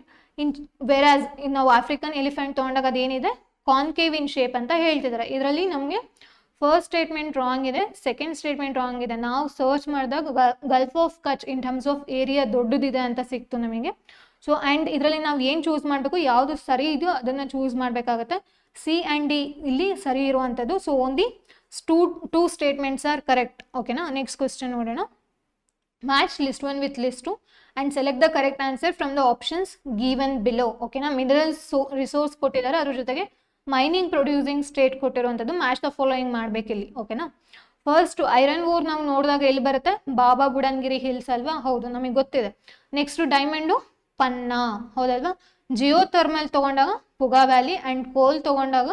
whereas ನಾವು African elephant ತೊಗೊಂಡಾಗ ಅದೇನಿದೆ concave in shape ಅಂತ ಹೇಳ್ತಿದ್ದಾರೆ. ಇದರಲ್ಲಿ ನಮಗೆ first statement wrong ಇದೆ, second statement wrong ಇದೆ. ನಾವು ಸರ್ಚ್ ಮಾಡಿದಾಗ Gulf of Kutch in terms of area ದೊಡ್ಡದಿದೆ ಅಂತ ಸಿಕ್ತು ನಮಗೆ. ಸೊ ಆ್ಯಂಡ್ ಇದರಲ್ಲಿ ನಾವು ಏನು ಚೂಸ್ ಮಾಡಬೇಕು, ಯಾವುದು ಸರಿ ಇದೆಯೋ ಅದನ್ನು ಚೂಸ್ ಮಾಡಬೇಕಾಗತ್ತೆ. ಸಿ ಆ್ಯಂಡ್ ಡಿ ಇಲ್ಲಿ ಸರಿ ಇರುವಂಥದ್ದು. So only 2 statements are correct. ಓಕೆನಾ. ನೆಕ್ಸ್ಟ್ ಕ್ವೆಶ್ಚನ್ ನೋಡೋಣ. Match list 1 with list 2 and select the correct answer from the options given below. ಓಕೆನಾ. ಮಿನರಲ್ಸ್ ರಿಸೋರ್ಸ್ ಕೊಟ್ಟಿದ್ದಾರೆ, ಅದ್ರ ಜೊತೆಗೆ ಮೈನಿಂಗ್ ಪ್ರೊಡ್ಯೂಸಿಂಗ್ ಸ್ಟೇಟ್ ಕೊಟ್ಟಿರುವಂಥದ್ದು. ಮ್ಯಾಚ್ ದ ಫಾಲೋಯಿಂಗ್ ಮಾಡಬೇಕಿಲ್ಲಿ. ಓಕೆನಾ. ಫಸ್ಟ್ ಐರನ್ ಓರ್ ನಾವು ನೋಡಿದಾಗ ಎಲ್ಲಿ ಬರುತ್ತೆ, ಬಾಬಾ ಬುಡನ್ಗಿರಿ ಹಿಲ್ಸ್ ಅಲ್ವಾ, ಹೌದು ನಮಗೆ ಗೊತ್ತಿದೆ. ನೆಕ್ಸ್ಟ್ ಡೈಮಂಡು ಪನ್ನಾ, ಹೌದಲ್ವಾ. ಜಿಯೋ ಥರ್ಮಲ್ ತೊಗೊಂಡಾಗ ಪುಗಾ ವ್ಯಾಲಿ ಆ್ಯಂಡ್ ಕೋಲ್ ತೊಗೊಂಡಾಗ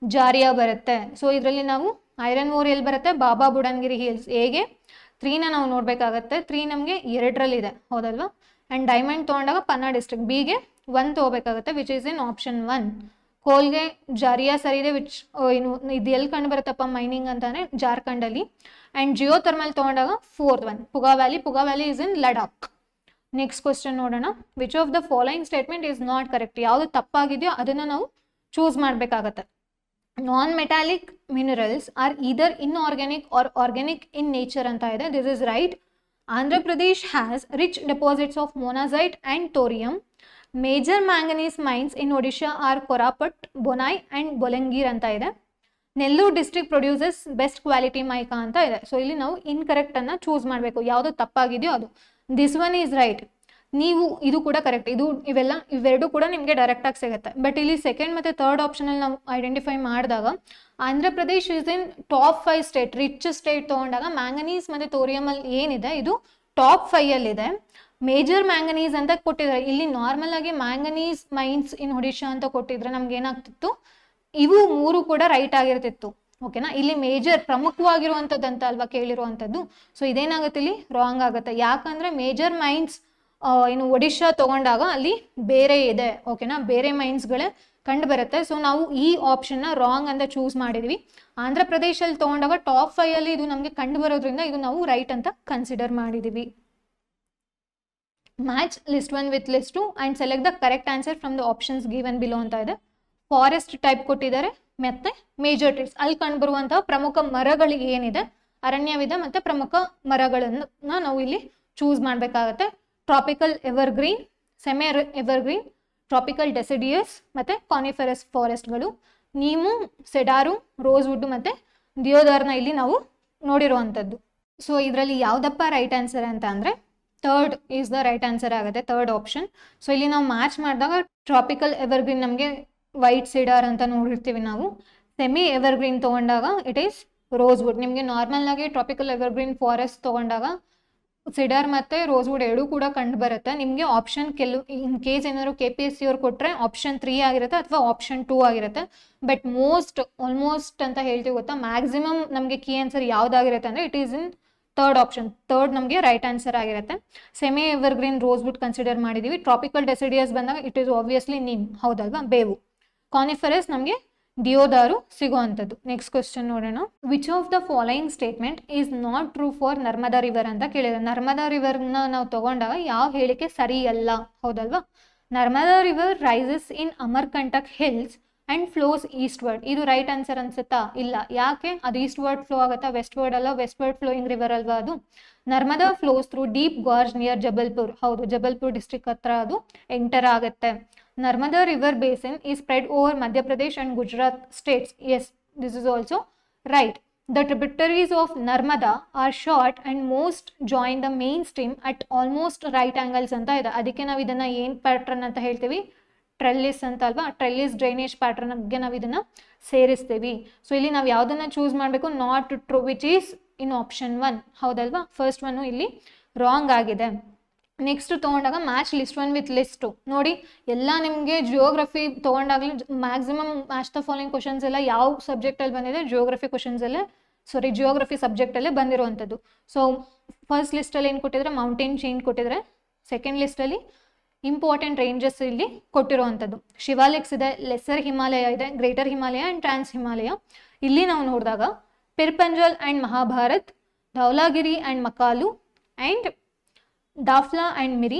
ಜಾರಿಯಾ ಬರುತ್ತೆ. ಸೊ ಇದರಲ್ಲಿ ನಾವು ಐರನ್ ಓರ್ ಎಲ್ಲಿ ಬರುತ್ತೆ, ಬಾಬಾ ಬುಡನ್ಗಿರಿ ಹಿಲ್ಸ್. ಹೇಗೆ 3ನ ನಾವು ನೋಡಬೇಕಾಗತ್ತೆ. 3 ನಮಗೆ 2ರಲ್ಲಿದೆ, ಹೌದಲ್ವಾ. ಆ್ಯಂಡ್ ಡೈಮಂಡ್ ತೊಗೊಂಡಾಗ ಪನ್ನಾ ಡಿಸ್ಟ್ರಿಕ್ಟ್, ಬಿಗೆ 1 ತೊಗೋಬೇಕಾಗುತ್ತೆ, ವಿಚ್ ಈಸ್ ಇನ್ ಆಪ್ಷನ್ 1. ಕೋಲ್ಗೆ ಜಾರಿಯಾ ಸರಿ ಇದೆ, ವಿಚ್ ಇದು ಎಲ್ಲಿ ಕಂಡು ಬರುತ್ತಪ್ಪ ಮೈನಿಂಗ್ ಅಂತಾನೆ ಜಾರ್ಖಂಡಲ್ಲಿ. ಆ್ಯಂಡ್ ಜಿಯೋ ಥರ್ಮಲ್ ತೊಗೊಂಡಾಗ 4th 1 Puga valley is in Ladakh. Next question ನೋಡೋಣ. Which of the following statement is not correct? ಯಾವುದು ತಪ್ಪಾಗಿದೆಯೋ ಅದನ್ನು ನಾವು ಚೂಸ್ ಮಾಡಬೇಕಾಗತ್ತೆ. Non metallic minerals are either inorganic or organic in nature ಅಂತ ಇದೆ. This is right. Andhra Pradesh has rich deposits of monazite and thorium. Major manganese mines in Odisha are Koraput, Bonai and Bolangir ಅಂತ ಇದೆ. Nellore district produces best quality mica ಅಂತ ಇದೆ. So ಇಲ್ಲಿ ನಾವು incorrect ಅನ್ನ choose ಮಾಡಬೇಕು, ಯಾವುದು ತಪ್ಪಾಗಿದೆಯೋ ಅದು. This one is right. ನೀವು ಇದು ಕೂಡ ಕರೆಕ್ಟ್. ಇವೆರಡು ಕೂಡ ನಿಮಗೆ ಡೈರೆಕ್ಟ್ ಆಗಿ ಸಿಗುತ್ತೆ. ಬಟ್ ಇಲ್ಲಿ ಸೆಕೆಂಡ್ ಮತ್ತೆ ಥರ್ಡ್ ಆಪ್ಷನ್ ಅಲ್ಲಿ ನಾವು ಐಡೆಂಟಿಫೈ ಮಾಡಿದಾಗ Andhra Pradesh is in top 5 state, rich state ತಗೊಂಡಾಗ ಮ್ಯಾಂಗನೀಸ್ ಮತ್ತೆ ಥೋರಿಯಂ ಅಲ್ಲಿ ಏನಿದೆ ಇದು ಟಾಪ್ 5 ಅಲ್ಲಿ ಇದೆ. ಮೇಜರ್ ಮ್ಯಾಂಗನೀಸ್ ಅಂತ ಕೊಟ್ಟಿದ್ದಾರೆ. ಇಲ್ಲಿ ನಾರ್ಮಲ್ ಆಗಿ ಮ್ಯಾಂಗನೀಸ್ ಮೈನ್ಸ್ ಇನ್ ಒಡಿಶಾ ಅಂತ ಕೊಟ್ಟಿದ್ರೆ ನಮ್ಗೆ ಏನಾಗ್ತಿತ್ತು, ಇವು 3 ಕೂಡ ರೈಟ್ ಆಗಿರ್ತಿತ್ತು. ಓಕೆನಾ. ಇಲ್ಲಿ ಮೇಜರ್ ಪ್ರಮುಖವಾಗಿರುವಂಥದ್ದು ಅಂತ ಅಲ್ವಾ ಕೇಳಿರುವಂಥದ್ದು. ಸೊ ಇದೇನಾಗುತ್ತೆ, ಇಲ್ಲಿ ರಾಂಗ್ ಆಗುತ್ತೆ. ಯಾಕಂದ್ರೆ ಮೇಜರ್ ಮೈನ್ಸ್ ಇನ್ನು ಒಡಿಶಾ ತಗೊಂಡಾಗ ಅಲ್ಲಿ ಬೇರೆ ಇದೆ. ಓಕೆನಾ, ಬೇರೆ ಮೈನ್ಸ್ಗಳೇ ಕಂಡು ಬರುತ್ತೆ. ಸೊ ನಾವು ಈ ಆಪ್ಷನ್ನ ರಾಂಗ್ ಅಂತ ಚೂಸ್ ಮಾಡಿದ್ವಿ. ಆಂಧ್ರ ಪ್ರದೇಶಲ್ಲಿ ತಗೊಂಡಾಗ ಟಾಪ್ 5 ಅಲ್ಲಿ ಇದು ನಮಗೆ ಕಂಡು ಬರೋದ್ರಿಂದ ಇದು ನಾವು ರೈಟ್ ಅಂತ ಕನ್ಸಿಡರ್ ಮಾಡಿದೀವಿ. Match list 1 with list 2 and select the correct answer from the options given below ಅಂತ ಇದೆ. ಫಾರೆಸ್ಟ್ ಟೈಪ್ ಕೊಟ್ಟಿದ್ದಾರೆ ಮತ್ತೆ ಮೇಜರ್ ಟ್ರೀಸ್. ಅಲ್ಲಿ ಕಂಡು ಬರುವಂತಹ ಪ್ರಮುಖ ಮರಗಳು ಏನಿದೆ, ಅರಣ್ಯವಿದ ಮತ್ತೆ ಪ್ರಮುಖ ಮರಗಳನ್ನ ನಾವು ಇಲ್ಲಿ ಚೂಸ್ ಮಾಡಬೇಕಾಗತ್ತೆ. Tropical evergreen, semi evergreen, tropical deciduous ಮತ್ತೆ ಕಾನಿಫೆರಸ್ ಫಾರೆಸ್ಟ್ಗಳು. ನೀಮು, ಸೆಡಾರು, ರೋಸ್ವುಡ್ ಮತ್ತೆ ದಿಯೋದಾರ್ನ ಇಲ್ಲಿ ನಾವು ನೋಡಿರುವಂಥದ್ದು. ಸೊ ಇದರಲ್ಲಿ ಯಾವ್ದಪ್ಪ ರೈಟ್ ಆನ್ಸರ್ ಅಂತ ಅಂದ್ರೆ third is the right answer ಆಗುತ್ತೆ, ಥರ್ಡ್ ಆಪ್ಷನ್. ಸೊ ಇಲ್ಲಿ ನಾವು ಮ್ಯಾಚ್ ಮಾಡಿದಾಗ ಟ್ರಾಪಿಕಲ್ ಎವರ್ಗ್ರೀನ್ ನಮಗೆ ವೈಟ್ ಸಿಡಾರ್ ಅಂತ ನೋಡಿರ್ತೀವಿ ನಾವು. ಸೆಮಿ ಎವರ್ಗ್ರೀನ್ ತಗೊಂಡಾಗ ಇಟ್ ಈಸ್ ರೋಸ್ವುಡ್. ನಿಮಗೆ ನಾರ್ಮಲ್ ಆಗಿ ಟ್ರಾಪಿಕಲ್ ಎವರ್ಗ್ರೀನ್ ಫಾರೆಸ್ಟ್ ತಗೊಂಡಾಗ ಸಿಡಾರ್ ಮತ್ತೆ ರೋಸ್ವುಡ್ ಎರಡೂ ಕೂಡ ಕಂಡು ಬರುತ್ತೆ. ನಿಮಗೆ ಆಪ್ಷನ್ ಇನ್ ಕೇಸ್ ಏನಾದ್ರು KPSC ಅವ್ರು ಕೊಟ್ಟರೆ ಆಪ್ಷನ್ 3 ಆಗಿರುತ್ತೆ ಅಥವಾ ಆಪ್ಷನ್ 2 ಆಗಿರುತ್ತೆ. ಬಟ್ ಆಲ್ಮೋಸ್ಟ್ ಅಂತ ಹೇಳ್ತೀವಿ ಗೊತ್ತಾ, ಮ್ಯಾಕ್ಸಿಮಮ್ ನಮಗೆ ಕೀ ಆನ್ಸರ್ ಯಾವ್ದಾಗಿರುತ್ತೆ ಅಂದ್ರೆ it is in third option. Third ನಮಗೆ ರೈಟ್ ಆನ್ಸರ್ ಆಗಿರುತ್ತೆ. ಸೆಮಿ ಎವರ್ಗ್ರೀನ್ ರೋಸ್ವುಡ್ ಕನ್ಸಿಡರ್ ಮಾಡಿದೀವಿ. ಟ್ರಾಪಿಕಲ್ ಡೆಸಿಡಿಯಸ್ ಬಂದಾಗ ಇಟ್ ಈಸ್ ಆಬ್ವಿಯಸ್ಲಿ ನೀಮ್, ಹೌದಲ್ವಾ, ಬೇವು. ಕಾನಿಫೆರಸ್ ನಮಗೆ ದಿಯೋದಾರು ಸಿಗುವಂಥದ್ದು. ನೆಕ್ಸ್ಟ್ ಕ್ವಶನ್ ನೋಡೋಣ. Which of the following statement is not true for Narmada river ಅಂತ ಕೇಳಿದ್ರೆ, ನರ್ಮದಾ ರಿವರ್ನ ನಾವು ತಗೊಂಡಾಗ ಯಾವ ಹೇಳಿಕೆ ಸರಿ ಅಲ್ಲ, ಹೌದಲ್ವಾ. Narmada river rises in Amarkantak hills and flows eastward. ಇದು ರೈಟ್ ಆನ್ಸರ್ ಅನ್ಸುತ್ತಾ? ಇಲ್ಲ. ಯಾಕೆ? ಅದು ಈಸ್ಟ್ವರ್ಡ್ ಫ್ಲೋ ಆಗುತ್ತಾ, ವೆಸ್ಟ್ವರ್ಡ್ ಅಲ್ಲ, ವೆಸ್ಟ್ವರ್ಡ್ ಫ್ಲೋಯಿಂಗ್ ರಿವರ್ ಅಲ್ವಾ ಅದು. Narmada flows through deep gorge near Jabalpur. ಹೌದು, ಜಬಲ್ಪುರ್ ಡಿಸ್ಟ್ರಿಕ್ಟ್ ಹತ್ರ ಅದು ಎಂಟರ್ ಆಗುತ್ತೆ. Narmada river basin is spread over Madhya Pradesh and Gujarat states. Yes, this is also right. The tributaries of Narmada are short and most join the main stream at almost right angles ಅಂತ ಇದೆ. ಅದಕ್ಕೆ ನಾವು ಇದನ್ನ ಏನ್ pattern ಅಂತ ಹೇಳ್ತೀವಿ, trellis ಅಂತ ಅಲ್ವಾ. ಟ್ರೆಲ್ಲಿಸ್ ಡ್ರೈನೇಜ್ ಪ್ಯಾಟ್ರನ್ಗೆ ನಾವು ಇದನ್ನ ಸೇರಿಸ್ತೀವಿ. ಸೊ ಇಲ್ಲಿ ನಾವು ಯಾವ್ದನ್ನ ಚೂಸ್ ಮಾಡಬೇಕು, not true, which is in option 1, ಹೌದಲ್ವಾ. ಫಸ್ಟ್ ಒನ್ ಇಲ್ಲಿ ರಾಂಗ್ ಆಗಿದೆ. ನೆಕ್ಸ್ಟ್ ತೊಗೊಂಡಾಗ ಮ್ಯಾಚ್ ಲಿಸ್ಟ್ 1 ವಿತ್ ಲಿಸ್ಟ್ 2 ನೋಡಿ. ಎಲ್ಲ ನಿಮಗೆ ಜಿಯೋಗ್ರಫಿ ತೊಗೊಂಡಾಗಲೇ maximum match the following questions ಎಲ್ಲ ಯಾವ ಸಬ್ಜೆಕ್ಟಲ್ಲಿ ಬಂದಿದೆ, ಜಿಯೋಗ್ರಫಿ ಸಬ್ಜೆಕ್ಟಲ್ಲೇ ಬಂದಿರುವಂಥದ್ದು. ಸೊ ಫಸ್ಟ್ ಲಿಸ್ಟಲ್ಲಿ ಏನು ಕೊಟ್ಟಿದ್ರೆ ಮೌಂಟೇನ್ ಚೈನ್ ಕೊಟ್ಟಿದ್ರೆ, ಸೆಕೆಂಡ್ ಲಿಸ್ಟಲ್ಲಿ ಇಂಪಾರ್ಟೆಂಟ್ ರೇಂಜಸ್ ಇಲ್ಲಿ ಕೊಟ್ಟಿರುವಂಥದ್ದು. ಶಿವಾಲಿಕ್ಸ್ ಇದೆ, ಲೆಸ್ಸರ್ ಹಿಮಾಲಯ ಇದೆ, greater Himalaya and trans Himalaya. ಇಲ್ಲಿ ನಾವು ನೋಡಿದಾಗ Pir Panjal and Mahabharat, Dhaulagiri and Makalu and Dafla and Miri,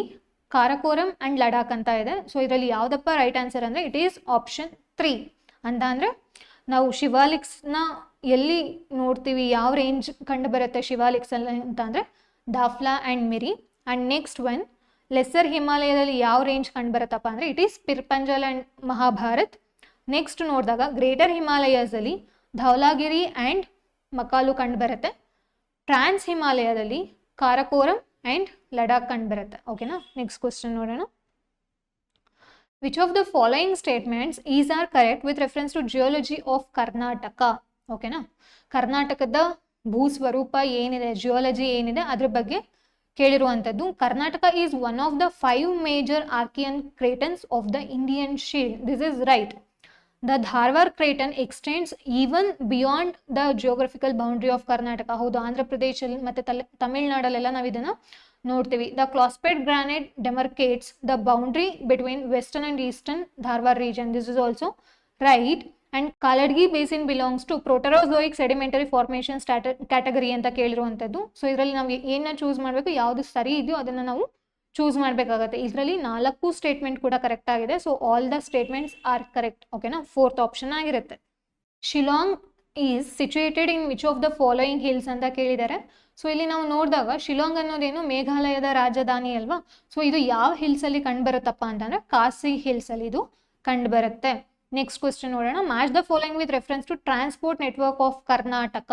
Karakoram and Ladakh ಅಂತ ಇದೆ. ಸೊ ಇದರಲ್ಲಿ ಯಾವುದಪ್ಪ ರೈಟ್ ಆನ್ಸರ್ ಅಂದರೆ ಇಟ್ ಈಸ್ ಆಪ್ಷನ್ 3 ಅಂತ. ಅಂದರೆ ನಾವು ಶಿವಾಲಿಕ್ಸ್ನ ಎಲ್ಲಿ ನೋಡ್ತೀವಿ, ಯಾವ ರೇಂಜ್ ಕಂಡು ಬರುತ್ತೆ ಶಿವಾಲಿಕ್ಸಲ್ಲಿ ಅಂತ ಅಂದರೆ Dafla and Miri. And next one lesser ಹಿಮಾಲಯದಲ್ಲಿ ಯಾವ ರೇಂಜ್ ಕಂಡು ಬರುತ್ತಪ್ಪ ಅಂದರೆ it is Pir Panjal and Mahabharat. Next ನೋಡಿದಾಗ ಗ್ರೇಟರ್ ಹಿಮಾಲಯದಲ್ಲಿ ಧೌಲಾಗಿರಿ ಆ್ಯಂಡ್ ಮಕಾಲು ಕಂಡು ಬರುತ್ತೆ. ಟ್ರಾನ್ಸ್ ಹಿಮಾಲಯದಲ್ಲಿ ಕಾರಕೋರಂ ಆ್ಯಂಡ್ ಲಡಾಖ್ ಕಂಡು ಬರುತ್ತೆ. ಓಕೆನಾ. ನೆಕ್ಸ್ಟ್ ಕ್ವಶನ್ ನೋಡೋಣ. Which of the following statements is are correct with reference to geology of Karnataka. ಓಕೆನಾ. ಕರ್ನಾಟಕದ ಭೂಸ್ವರೂಪ ಏನಿದೆ, ಜಿಯೋಲಜಿ ಏನಿದೆ ಅದ್ರ ಬಗ್ಗೆ ಕೇಳಿರುವಂಥದ್ದು. Karnataka is one of the 5 major archean cratons of the Indian shield. This is right. The Dharwar Craton extends even beyond the geographical boundary of Karnataka. ಹೌದು, ಆಂಧ್ರ ಪ್ರದೇಶಲ್ಲಿ ಮತ್ತೆ ತಮಿಳ್ನಾಡಲ್ಲೆಲ್ಲ ನಾವು ಇದನ್ನ ನೋಡ್ತೀವಿ. The Closped granite demarcates the boundary between western and eastern Dharwar region. This is also right. And Kaladgi basin belongs to Proterozoic sedimentary formation category ಅಂತ ಕೇಳಿರುವಂಥದ್ದು. So ಇದರಲ್ಲಿ ನಾವು ಏನನ್ನ choose ಮಾಡಬೇಕು, ಯಾವುದು ಸರಿ ಇದೆಯೋ ಅದನ್ನು ನಾವು ಚೂಸ್ ಮಾಡಬೇಕಾಗತ್ತೆ. ಇದರಲ್ಲಿ 4 ಸ್ಟೇಟ್ಮೆಂಟ್ ಕೂಡ ಕರೆಕ್ಟ್ ಆಗಿದೆ. So all the statements are correct. ಓಕೆನಾ, 4th ಆಪ್ಷನ್ ಆಗಿರುತ್ತೆ. Shillong is situated in which of the following hills ಅಂತ ಕೇಳಿದ್ದಾರೆ. ಸೊ ಇಲ್ಲಿ ನಾವು ನೋಡಿದಾಗ ಶಿಲಾಂಗ್ ಅನ್ನೋದೇನು ಮೇಘಾಲಯದ ರಾಜಧಾನಿ ಅಲ್ವಾ. ಸೊ ಇದು ಯಾವ ಹಿಲ್ಸ್ ಅಲ್ಲಿ ಕಂಡುಬರುತ್ತಪ್ಪ ಅಂತಂದ್ರೆ ಖಾಸಿ ಹಿಲ್ಸ್ ಅಲ್ಲಿ ಇದು ಕಂಡುಬರುತ್ತೆ. ನೆಕ್ಸ್ಟ್ ಕ್ವೆಶ್ಚನ್ ನೋಡೋಣ. Match the following with reference to transport network of Karnataka.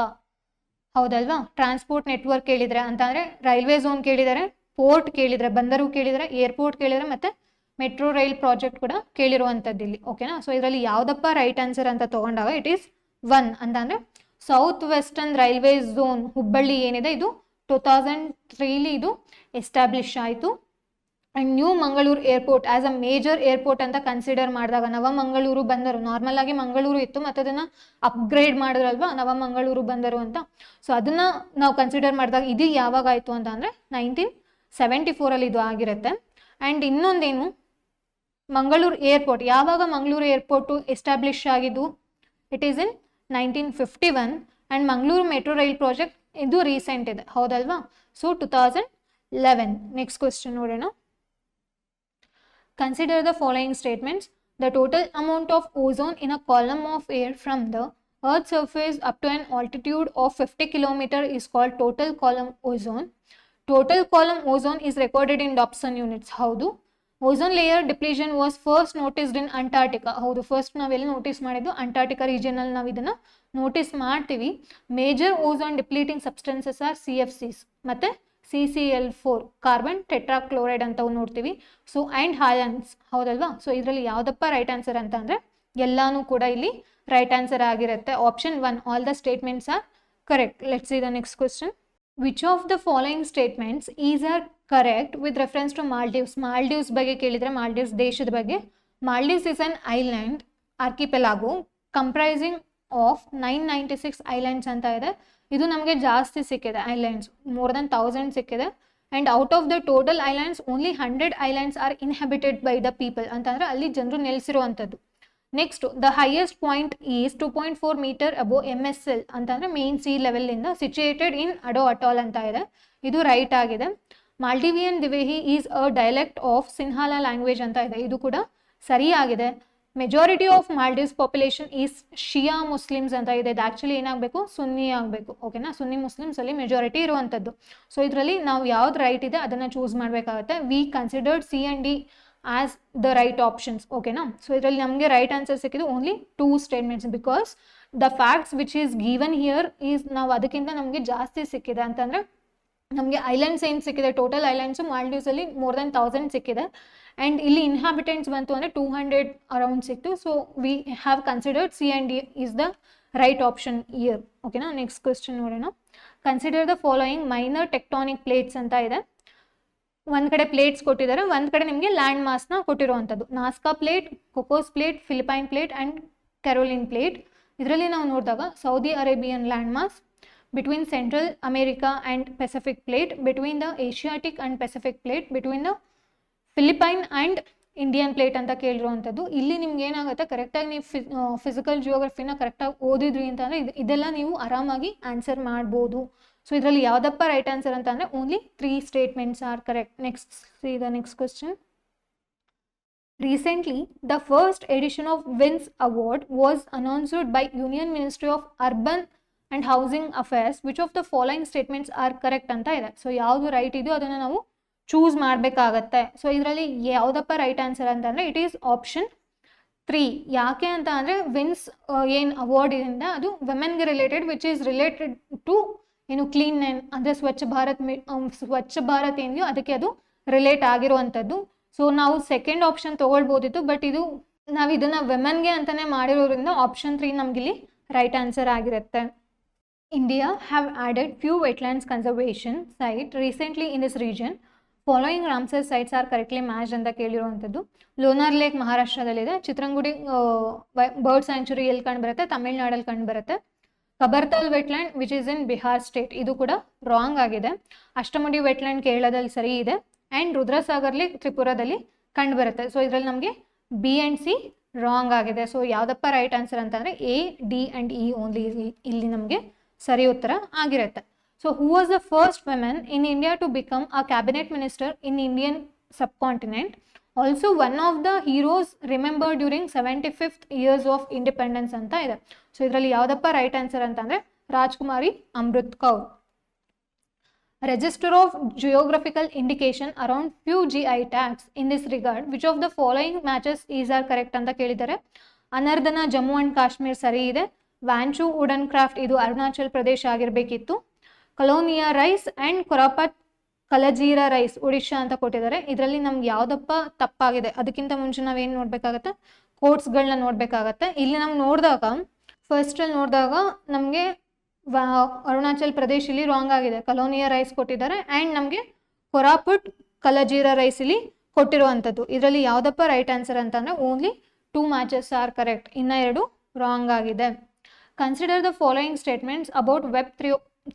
ಹೌದಲ್ವಾ, ಟ್ರಾನ್ಸ್ಪೋರ್ಟ್ ನೆಟ್ವರ್ಕ್ ಕೇಳಿದ್ರೆ ಅಂತಂದ್ರೆ ರೈಲ್ವೆ ಝೋನ್ ಕೇಳಿದರೆ, ಪೋರ್ಟ್ ಕೇಳಿದ್ರೆ, ಬಂದರು ಕೇಳಿದರೆ, ಏರ್ಪೋರ್ಟ್ ಕೇಳಿದರೆ, ಮತ್ತೆ ಮೆಟ್ರೋ ರೈಲ್ ಪ್ರಾಜೆಕ್ಟ್ ಕೂಡ ಕೇಳಿರುವಂಥದ್ದು ಇಲ್ಲಿ. ಓಕೆನಾ, ಸೊ ಇದರಲ್ಲಿ ಯಾವ್ದಪ್ಪ ರೈಟ್ ಆನ್ಸರ್ ಅಂತ ತಗೊಂಡಾಗ ಇಟ್ ಈಸ್ 1 ಅಂತಂದ್ರೆ south western railway zone Hubballi ಏನಿದೆ ಇದು 2003 ಇದು ಎಸ್ಟಾಬ್ಲಿಷ್ ಆಯಿತು. And new Mangaluru airport as a major airport ಅಂತ ಕನ್ಸಿಡರ್ ಮಾಡಿದಾಗ ನವಮಂಗಳೂರು ಬಂದರು, ನಾರ್ಮಲ್ ಆಗಿ ಮಂಗಳೂರು ಇತ್ತು ಮತ್ತೆ ಅದನ್ನ ಅಪ್ಗ್ರೇಡ್ ಮಾಡಿದ್ರಲ್ವಾ ನವಮಂಗಳೂರು ಬಂದರು ಅಂತ. ಸೊ ಅದನ್ನ ನಾವು ಕನ್ಸಿಡರ್ ಮಾಡಿದಾಗ ಇದು ಯಾವಾಗ ಆಯಿತು ಅಂತ ಅಂದ್ರೆ 1974 ಅಲ್ಲಿ ಇದು ಆಗಿರುತ್ತೆ. ಆ್ಯಂಡ್ ಇನ್ನೊಂದೇನು, ಮಂಗಳೂರು ಏರ್ಪೋರ್ಟ್ ಯಾವಾಗ ಮಂಗಳೂರು ಏರ್ಪೋರ್ಟು ಎಸ್ಟಾಬ್ಲಿಷ್ ಆಗಿದ್ದು, it is in 1951. And Mangaluru metro rail project ಇದು ರೀಸೆಂಟ್ ಇದೆ, ಹೌದಲ್ವಾ. ಸೊ 2011. ನೆಕ್ಸ್ಟ್ ಕ್ವೆಶ್ಚನ್ ನೋಡೋಣ. Consider the following statements. The total amount of ozone in a column of air from the Earth's surface up to an altitude of 50 km is called total column ozone. Total column ozone is recorded in Dobson units. ಹೌದು. Ozone layer depletion was first noticed in Antarctica. ಹೌದು, first ನಾವೆಲ್ಲಿ notice ಮಾಡಿದ್ದು Antarctica ರೀಜನಲ್ಲಿ ನಾವು ಇದನ್ನು notice ಮಾಡ್ತೀವಿ. Major ozone depleting substances are CFCs ಮತ್ತು CCl4 carbon tetrachloride ಅಂತ ನೋಡ್ತೀವಿ. ಸೊ ಆ್ಯಂಡ್ ಹಯಾನ್ಸ್, ಹೌದಲ್ವಾ. ಸೊ ಇದರಲ್ಲಿ ಯಾವುದಪ್ಪ ರೈಟ್ ಆನ್ಸರ್ ಅಂತ ಅಂದರೆ ಎಲ್ಲಾನು ಕೂಡ ಇಲ್ಲಿ ರೈಟ್ ಆನ್ಸರ್ ಆಗಿರುತ್ತೆ. Option 1 all the statements are correct. Let's see the next question. Which of the following statements is are correct with reference to Maldives. Maldives ಬಗ್ಗೆ ಕೇಳಿದರೆ ಮಾಲ್ಡೀವ್ಸ್ ದೇಶದ ಬಗ್ಗೆ. Maldives is an island archipelago comprising of 996 islands ಅಂತ ಇದೆ. ಇದು ನಮಗೆ ಜಾಸ್ತಿ ಸಿಕ್ಕಿದೆ ಐಲ್ಯಾಂಡ್ಸ್, ಮೋರ್ ದೆನ್ 1000 ಸಿಕ್ಕಿದೆ. And out of the total islands only 100 islands are inhabited by the people ಅಂತಂದರೆ ಅಲ್ಲಿ ಜನರು ನೆಲೆಸಿರುವಂಥದ್ದು. Next the highest point is 2.4 metre above MSL ಅಂತಂದರೆ ಮೇನ್ ಸಿ ಲೆವೆಲಿಂದ ಸಿಚುಯೇಟೆಡ್ ಇನ್ ಅಡೋ ಅಟಾಲ್ ಅಂತ ಇದೆ. ಇದು ರೈಟ್ ಆಗಿದೆ. Maldivian Dhivehi is a dialect of Sinhala language ಅಂತ ಇದೆ. ಇದು ಕೂಡ ಸರಿಯಾಗಿದೆ. Majority of Maldives population is Shia Muslims ಅಂತ ಇದೆ. ಇದು ಆ್ಯಕ್ಚುಲಿ ಏನಾಗಬೇಕು, ಸುನ್ನಿ ಆಗಬೇಕು. ಓಕೆನಾ, ಸುನ್ನಿ ಮುಸ್ಲಿಮ್ಸ್ ಅಲ್ಲಿ ಮೆಜಾರಿಟಿ ಇರುವಂಥದ್ದು. ಸೊ ಇದರಲ್ಲಿ ನಾವು ಯಾವ್ದು ರೈಟ್ ಇದೆ ಅದನ್ನು ಚೂಸ್ ಮಾಡಬೇಕಾಗುತ್ತೆ. We considered C and D as the right options. ಓಕೆನಾ, ಸೊ ಇದರಲ್ಲಿ ನಮಗೆ ರೈಟ್ ಆನ್ಸರ್ ಸಿಕ್ಕಿದ್ದು only 2 statements because the facts which is given here is ನಾವು ಅದಕ್ಕಿಂತ ನಮಗೆ ಜಾಸ್ತಿ ಸಿಕ್ಕಿದೆ. ಅಂತಂದರೆ ನಮಗೆ ಐಲ್ಯಾಂಡ್ಸ್ ಏನು ಸಿಕ್ಕಿದೆ, ಟೋಟಲ್ ಐಲ್ಯಾಂಡ್ಸು ಮಾಲ್ಡೀವ್ಸಲ್ಲಿ ಮೋರ್ ದೆನ್ 1000 ಸಿಕ್ಕಿದೆ. ಆ್ಯಂಡ್ ಇಲ್ಲಿ ಇನ್ಹ್ಯಾಬಿಟೆಂಟ್ಸ್ ಬಂತು ಅಂದರೆ 200 ಅರೌಂಡ್ ಸಿಕ್ತು. So we have considered C and D is the right option year. ಓಕೆನಾ, ನೆಕ್ಸ್ಟ್ ಕ್ವೆಶ್ಚನ್ ನೋಡೋಣ. Consider the following minor tectonic plates ಅಂತ ಇದೆ. ಒಂದು ಕಡೆ ಪ್ಲೇಟ್ಸ್ ಕೊಟ್ಟಿದ್ದಾರೆ, ಒಂದು ಕಡೆ ನಿಮಗೆ ಲ್ಯಾಂಡ್ ಮಾಸ್ನ ಕೊಟ್ಟಿರುವಂಥದ್ದು. Nazca plate, Cocos plate, Philippine plate and Caroline plate. ಇದರಲ್ಲಿ ನಾವು ನೋಡಿದಾಗ Saudi Arabian land mass, between Central America and Pacific plate, between the Asiatic and Pacific plate, between the Philippine and Indian plate ಅಂತ ಕೇಳಿರುವಂಥದ್ದು. ಇಲ್ಲಿ ನಿಮ್ಗೆ ಏನಾಗುತ್ತೆ, ಕರೆಕ್ಟಾಗಿ ನೀವು physical ಜಿಯೋಗ್ರಫಿನ ಕರೆಕ್ಟಾಗಿ ಓದಿದ್ರಿ ಅಂತಂದರೆ ಇದೆಲ್ಲ ನೀವು ಆರಾಮಾಗಿ ಆನ್ಸರ್ ಮಾಡ್ಬೋದು. ಸೊ ಇದರಲ್ಲಿ ಯಾವುದಪ್ಪ ರೈಟ್ ಆನ್ಸರ್ ಅಂತ ಅಂದರೆ only 3 statements are correct. Next C the next question. Recently, the first edition of WINS Award was announced by Union Ministry of Urban and Housing Affairs. Which of the following statements are correct ಅಂತ ಇದೆ. So ಯಾವುದು right ಇದೆಯೋ ಅದನ್ನು ನಾವು choose ಮಾಡಬೇಕಾಗತ್ತೆ. So ಇದರಲ್ಲಿ ಯಾವುದಪ್ಪ right answer ಅಂತಂದರೆ ಇಟ್ ಈಸ್ ಆಪ್ಷನ್ 3. ಯಾಕೆ ಅಂತ ಅಂದರೆ ವಿನ್ಸ್ ಏನು ಅವಾರ್ಡ್ ಇದೆ ಅದು ವುಮೆನ್ಗೆ related, which is related to ಏನು ಕ್ಲೀನ್ ಅಂದರೆ ಸ್ವಚ್ಛ ಭಾರತ್ ಏನಿದೆಯೋ ಅದಕ್ಕೆ ಅದು ರಿಲೇಟ್ ಆಗಿರುವಂಥದ್ದು. ಸೊ ನಾವು ಸೆಕೆಂಡ್ ಆಪ್ಷನ್ ತೊಗೊಳ್ಬೋದಿತ್ತು, ಬಟ್ ಇದು ನಾವು ಇದನ್ನು ವುಮೆನ್ಗೆ ಅಂತಲೇ ಮಾಡಿರೋದ್ರಿಂದ ಆಪ್ಷನ್ 3 ನಮಗಿಲ್ಲಿ ರೈಟ್ ಆನ್ಸರ್ ಆಗಿರುತ್ತೆ. India have added few wetlands conservation site recently in this region. Following Ramsar sites are correctly matched ಅಂತ ಕೇಳಿರುವಂಥದ್ದು. ಲೋನಾರ್ ಲೇಕ್ ಮಹಾರಾಷ್ಟ್ರದಲ್ಲಿದೆ. ಚಿತ್ರಂಗುಡಿ ಬರ್ಡ್ ಸ್ಯಾಂಚುರಿ ಎಲ್ಲಿ ಕಂಡುಬರುತ್ತೆ, ತಮಿಳ್ನಾಡಲ್ಲಿ ಕಂಡುಬರುತ್ತೆ. Kabartal wetland which is in Bihar state, ಇದು ಕೂಡ ರಾಂಗ್ ಆಗಿದೆ. ಅಷ್ಟಮುಡಿ ವೆಟ್ಲ್ಯಾಂಡ್ ಕೇರಳದಲ್ಲಿ ಸರಿ ಇದೆ. ಆ್ಯಂಡ್ ರುದ್ರಸಾಗರ್ ಲೇಕ್ ತ್ರಿಪುರಾದಲ್ಲಿ ಕಂಡುಬರುತ್ತೆ. ಸೊ ಇದರಲ್ಲಿ ನಮಗೆ B and C ರಾಂಗ್ ಆಗಿದೆ. ಸೊ ಯಾವುದಪ್ಪ ರೈಟ್ ಆನ್ಸರ್ ಅಂತಂದರೆ A, D and E only ಇಲ್ಲಿ ನಮಗೆ ಸರಿ ಉತ್ತರ ಆಗಿರುತ್ತೆ. So who was the first women in India to become a cabinet minister in Indian subcontinent, also one of the heroes remember during 75th years of independence ಅಂತ ಇದೆ. So ಇದರಲ್ಲಿ ಯಾವುದಪ್ಪ right answer ಅಂತಂದ್ರೆ Rajkumari Amrit Kaur. Register of geographical indication around few GI tags in this regard which of the following matches is are correct ಅಂತ ಕೇಳಿದ್ದಾರೆ. ಅನರ್ಧನ Jammu and Kashmir ಸರಿ ಇದೆ. ವ್ಯಾನ್ಚೂ wooden craft ಇದು ಅರುಣಾಚಲ್ ಪ್ರದೇಶ ಆಗಿರಬೇಕಿತ್ತು. Kalonia rice and Koraput Kalajeera rice Odisha ಅಂತ ಕೊಟ್ಟಿದ್ದಾರೆ. ಇದರಲ್ಲಿ ನಮ್ಗೆ ಯಾವ್ದಪ್ಪ ತಪ್ಪಾಗಿದೆ ಅದಕ್ಕಿಂತ ಮುಂಚೆ ನಾವೇನು ನೋಡ್ಬೇಕಾಗತ್ತೆ, ಕೋಟ್ಸ್ಗಳನ್ನ ನೋಡ್ಬೇಕಾಗತ್ತೆ. ಇಲ್ಲಿ ನಾವು ನೋಡಿದಾಗ ಫಸ್ಟಲ್ಲಿ ನೋಡಿದಾಗ ನಮಗೆ ಅರುಣಾಚಲ್ ಪ್ರದೇಶ್ ಇಲ್ಲಿ ರಾಂಗ್ ಆಗಿದೆ, ಕಲೋನಿಯಾ ರೈಸ್ ಕೊಟ್ಟಿದ್ದಾರೆ ಆ್ಯಂಡ್ ನಮಗೆ ಕೊರಾಪುಟ್ ಕಲಜೀರಾ ರೈಸ್ ಇಲ್ಲಿ ಕೊಟ್ಟಿರುವಂಥದ್ದು. ಇದರಲ್ಲಿ ಯಾವುದಪ್ಪ ರೈಟ್ ಆನ್ಸರ್ ಅಂತಂದರೆ ಓನ್ಲಿ 2 ಮ್ಯಾಚಸ್ ಆರ್ ಕರೆಕ್ಟ್, ಇನ್ನು 2 ರಾಂಗ್ ಆಗಿದೆ. Consider the following statements about web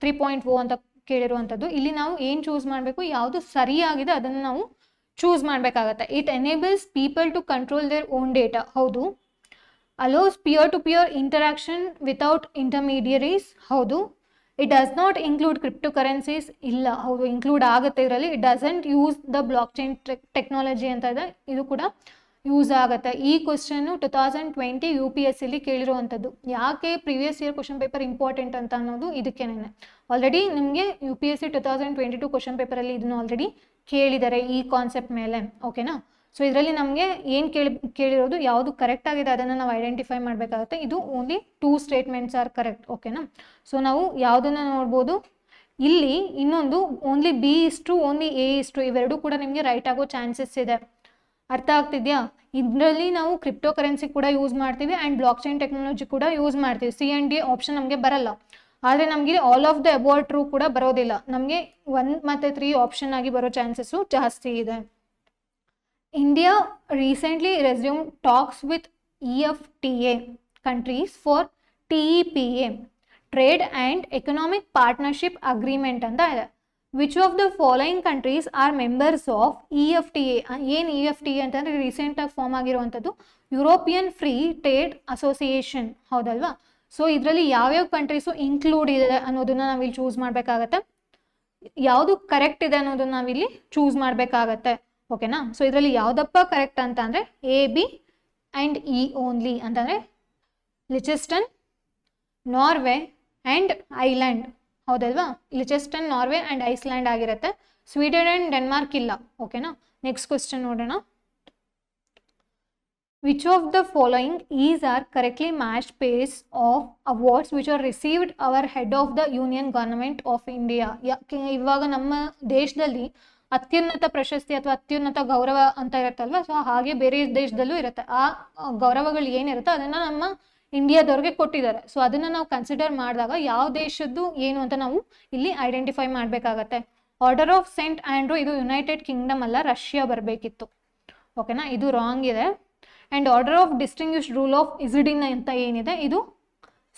3.0 ಅಂತ ಕೇಳಿರುವಂಥದ್ದು. ಇಲ್ಲಿ ನಾವು ಏನು ಚೂಸ್ ಮಾಡಬೇಕು, ಯಾವುದು ಸರಿಯಾಗಿದೆ ಅದನ್ನು ನಾವು ಚೂಸ್ ಮಾಡಬೇಕಾಗತ್ತೆ. It enables people to control their own data, ಹೌದು. Allows peer to peer interaction without intermediaries, ಹೌದು. It does not include cryptocurrencies, ಇಲ್ಲ, ಹೌದು ಇನ್ಕ್ಲೂಡ್ ಆಗುತ್ತೆ ಇದರಲ್ಲಿ. It doesn't use the blockchain technology ಅಂತ ಇದೆ, ಇದು ಕೂಡ ಯೂಸ್ ಆಗುತ್ತೆ. ಈ ಕ್ವಶನ್ನು 2020 UPSCಲಿ ಕೇಳಿರುವಂಥದ್ದು. ಯಾಕೆ previous year question paper important ಅಂತ ಅನ್ನೋದು ಇದಕ್ಕೇನೆ. ಆಲ್ರೆಡಿ ನಿಮಗೆ UPSC 2022 ಕ್ವಶನ್ ಪೇಪರಲ್ಲಿ ಇದನ್ನು ಆಲ್ರೆಡಿ ಕೇಳಿದ್ದಾರೆ ಈ ಕಾನ್ಸೆಪ್ಟ್ ಮೇಲೆ, ಓಕೆನಾ. ಸೊ ಇದರಲ್ಲಿ ನಮಗೆ ಏನು ಕೇಳಿರೋದು ಯಾವುದು ಕರೆಕ್ಟ್ ಆಗಿದೆ ಅದನ್ನು ನಾವು ಐಡೆಂಟಿಫೈ ಮಾಡಬೇಕಾಗುತ್ತೆ. ಇದು ಓನ್ಲಿ 2 ಸ್ಟೇಟ್ಮೆಂಟ್ಸ್ ಆರ್ ಕರೆಕ್ಟ್, ಓಕೆನಾ. ಸೊ ನಾವು ಯಾವುದನ್ನು ನೋಡ್ಬೋದು, ಇಲ್ಲಿ ಇನ್ನೊಂದು ಓನ್ಲಿ B ಓನ್ಲಿ A ಇವೆರಡೂ ಕೂಡ ನಿಮಗೆ ರೈಟ್ ಆಗೋ ಚಾನ್ಸಸ್ ಇದೆ. ಅರ್ಥ ಆಗ್ತಿದೆಯಾ? ಇದರಲ್ಲಿ ನಾವು ಕ್ರಿಪ್ಟೋ ಕರೆನ್ಸಿ ಕೂಡ ಯೂಸ್ ಮಾಡ್ತೀವಿ ಆ್ಯಂಡ್ ಬ್ಲಾಕ್ ಚೈನ್ ಟೆಕ್ನಾಲಜಿ ಕೂಡ ಯೂಸ್ ಮಾಡ್ತೀವಿ. C&D ಆಪ್ಷನ್ ನಮಗೆ ಬರಲ್ಲ, ಆದರೆ ನಮಗೆ all of the above true ಕೂಡ ಬರೋದಿಲ್ಲ. ನಮಗೆ 1 ಮತ್ತು 3 ಆಪ್ಷನ್ ಆಗಿ ಬರೋ ಚಾನ್ಸಸ್ಸು ಜಾಸ್ತಿ ಇದೆ. India recently resume talks with EFTA countries for TEPA trade and economic partnership agreement ಅಂತ ಇದೆ. Which of the following countries are members of EFTA? ಏನು EFTA ಅಂತಂದರೆ ರೀಸೆಂಟಾಗಿ ಫಾರ್ಮ್ ಆಗಿರುವಂಥದ್ದು ಯುರೋಪಿಯನ್ ಫ್ರೀ ಟ್ರೇಡ್ ಅಸೋಸಿಯೇಷನ್, ಹೌದಲ್ವಾ. ಸೊ ಇದರಲ್ಲಿ ಯಾವ್ಯಾವ ಕಂಟ್ರೀಸು ಇನ್ಕ್ಲೂಡ್ ಇದೆ ಅನ್ನೋದನ್ನ ನಾವಿಲ್ಲಿ ಚೂಸ್ ಮಾಡಬೇಕಾಗತ್ತೆ. ಯಾವುದು ಕರೆಕ್ಟ್ ಇದೆ ಅನ್ನೋದನ್ನ ನಾವಿಲ್ಲಿ ಚೂಸ್ ಮಾಡಬೇಕಾಗತ್ತೆ, ಓಕೆನಾ. ಸೊ ಇದರಲ್ಲಿ ಯಾವುದಪ್ಪ ಕರೆಕ್ಟ್ ಅಂತ ಅಂದರೆ A, B and E only ಅಂತಂದರೆ ಲಿಚೆಸ್ಟನ್, ನಾರ್ವೆ ಆ್ಯಂಡ್ ಐಲ್ಯಾಂಡ್, ಹೌದಲ್ವಾ. ಲಿಚೆಸ್ಟನ್, ನಾರ್ವೆ ಆ್ಯಂಡ್ ಐಸ್ಲ್ಯಾಂಡ್ ಆಗಿರುತ್ತೆ. ಸ್ವೀಡನ್ ಆ್ಯಂಡ್ ಡೆನ್ಮಾರ್ಕ್ ಇಲ್ಲ, ಓಕೆನಾ. ನೆಕ್ಸ್ಟ್ ಕ್ವೆಶ್ಚನ್ ನೋಡೋಣ. Which of the following is are correctly match pairs of awards which are received our head of the union government of India? ಇವಾಗ ನಮ್ಮ ದೇಶದಲ್ಲಿ ಅತ್ಯುನ್ನತ ಪ್ರಶಸ್ತಿ ಅಥವಾ ಅತ್ಯುನ್ನತ ಗೌರವ ಅಂತ ಇರುತ್ತಲ್ವ, ಸೊ ಹಾಗೆ ಬೇರೆ ದೇಶದಲ್ಲೂ ಇರುತ್ತೆ. ಆ ಗೌರವಗಳು ಏನಿರುತ್ತೆ ಅದನ್ನು ನಮ್ಮ ಇಂಡಿಯಾದವ್ರಿಗೆ ಕೊಟ್ಟಿದ್ದಾರೆ. ಸೊ ಅದನ್ನು ನಾವು ಕನ್ಸಿಡರ್ ಮಾಡಿದಾಗ ಯಾವ ದೇಶದ್ದು ಏನು ಅಂತ ನಾವು ಇಲ್ಲಿ ಐಡೆಂಟಿಫೈ ಮಾಡಬೇಕಾಗತ್ತೆ. ಆರ್ಡರ್ ಆಫ್ ಸೆಂಟ್ ಆಂಡ್ರೂ ಇದು ಯುನೈಟೆಡ್ ಕಿಂಗ್ಡಮ್ ಅಲ್ಲ, ರಷ್ಯಾ ಬರಬೇಕಿತ್ತು, ಓಕೆನಾ. ಇದು ರಾಂಗ್ ಇದೆ. And order of distinguished rule of Izzuddin ಅಂತ ಏನಿದೆ ಇದು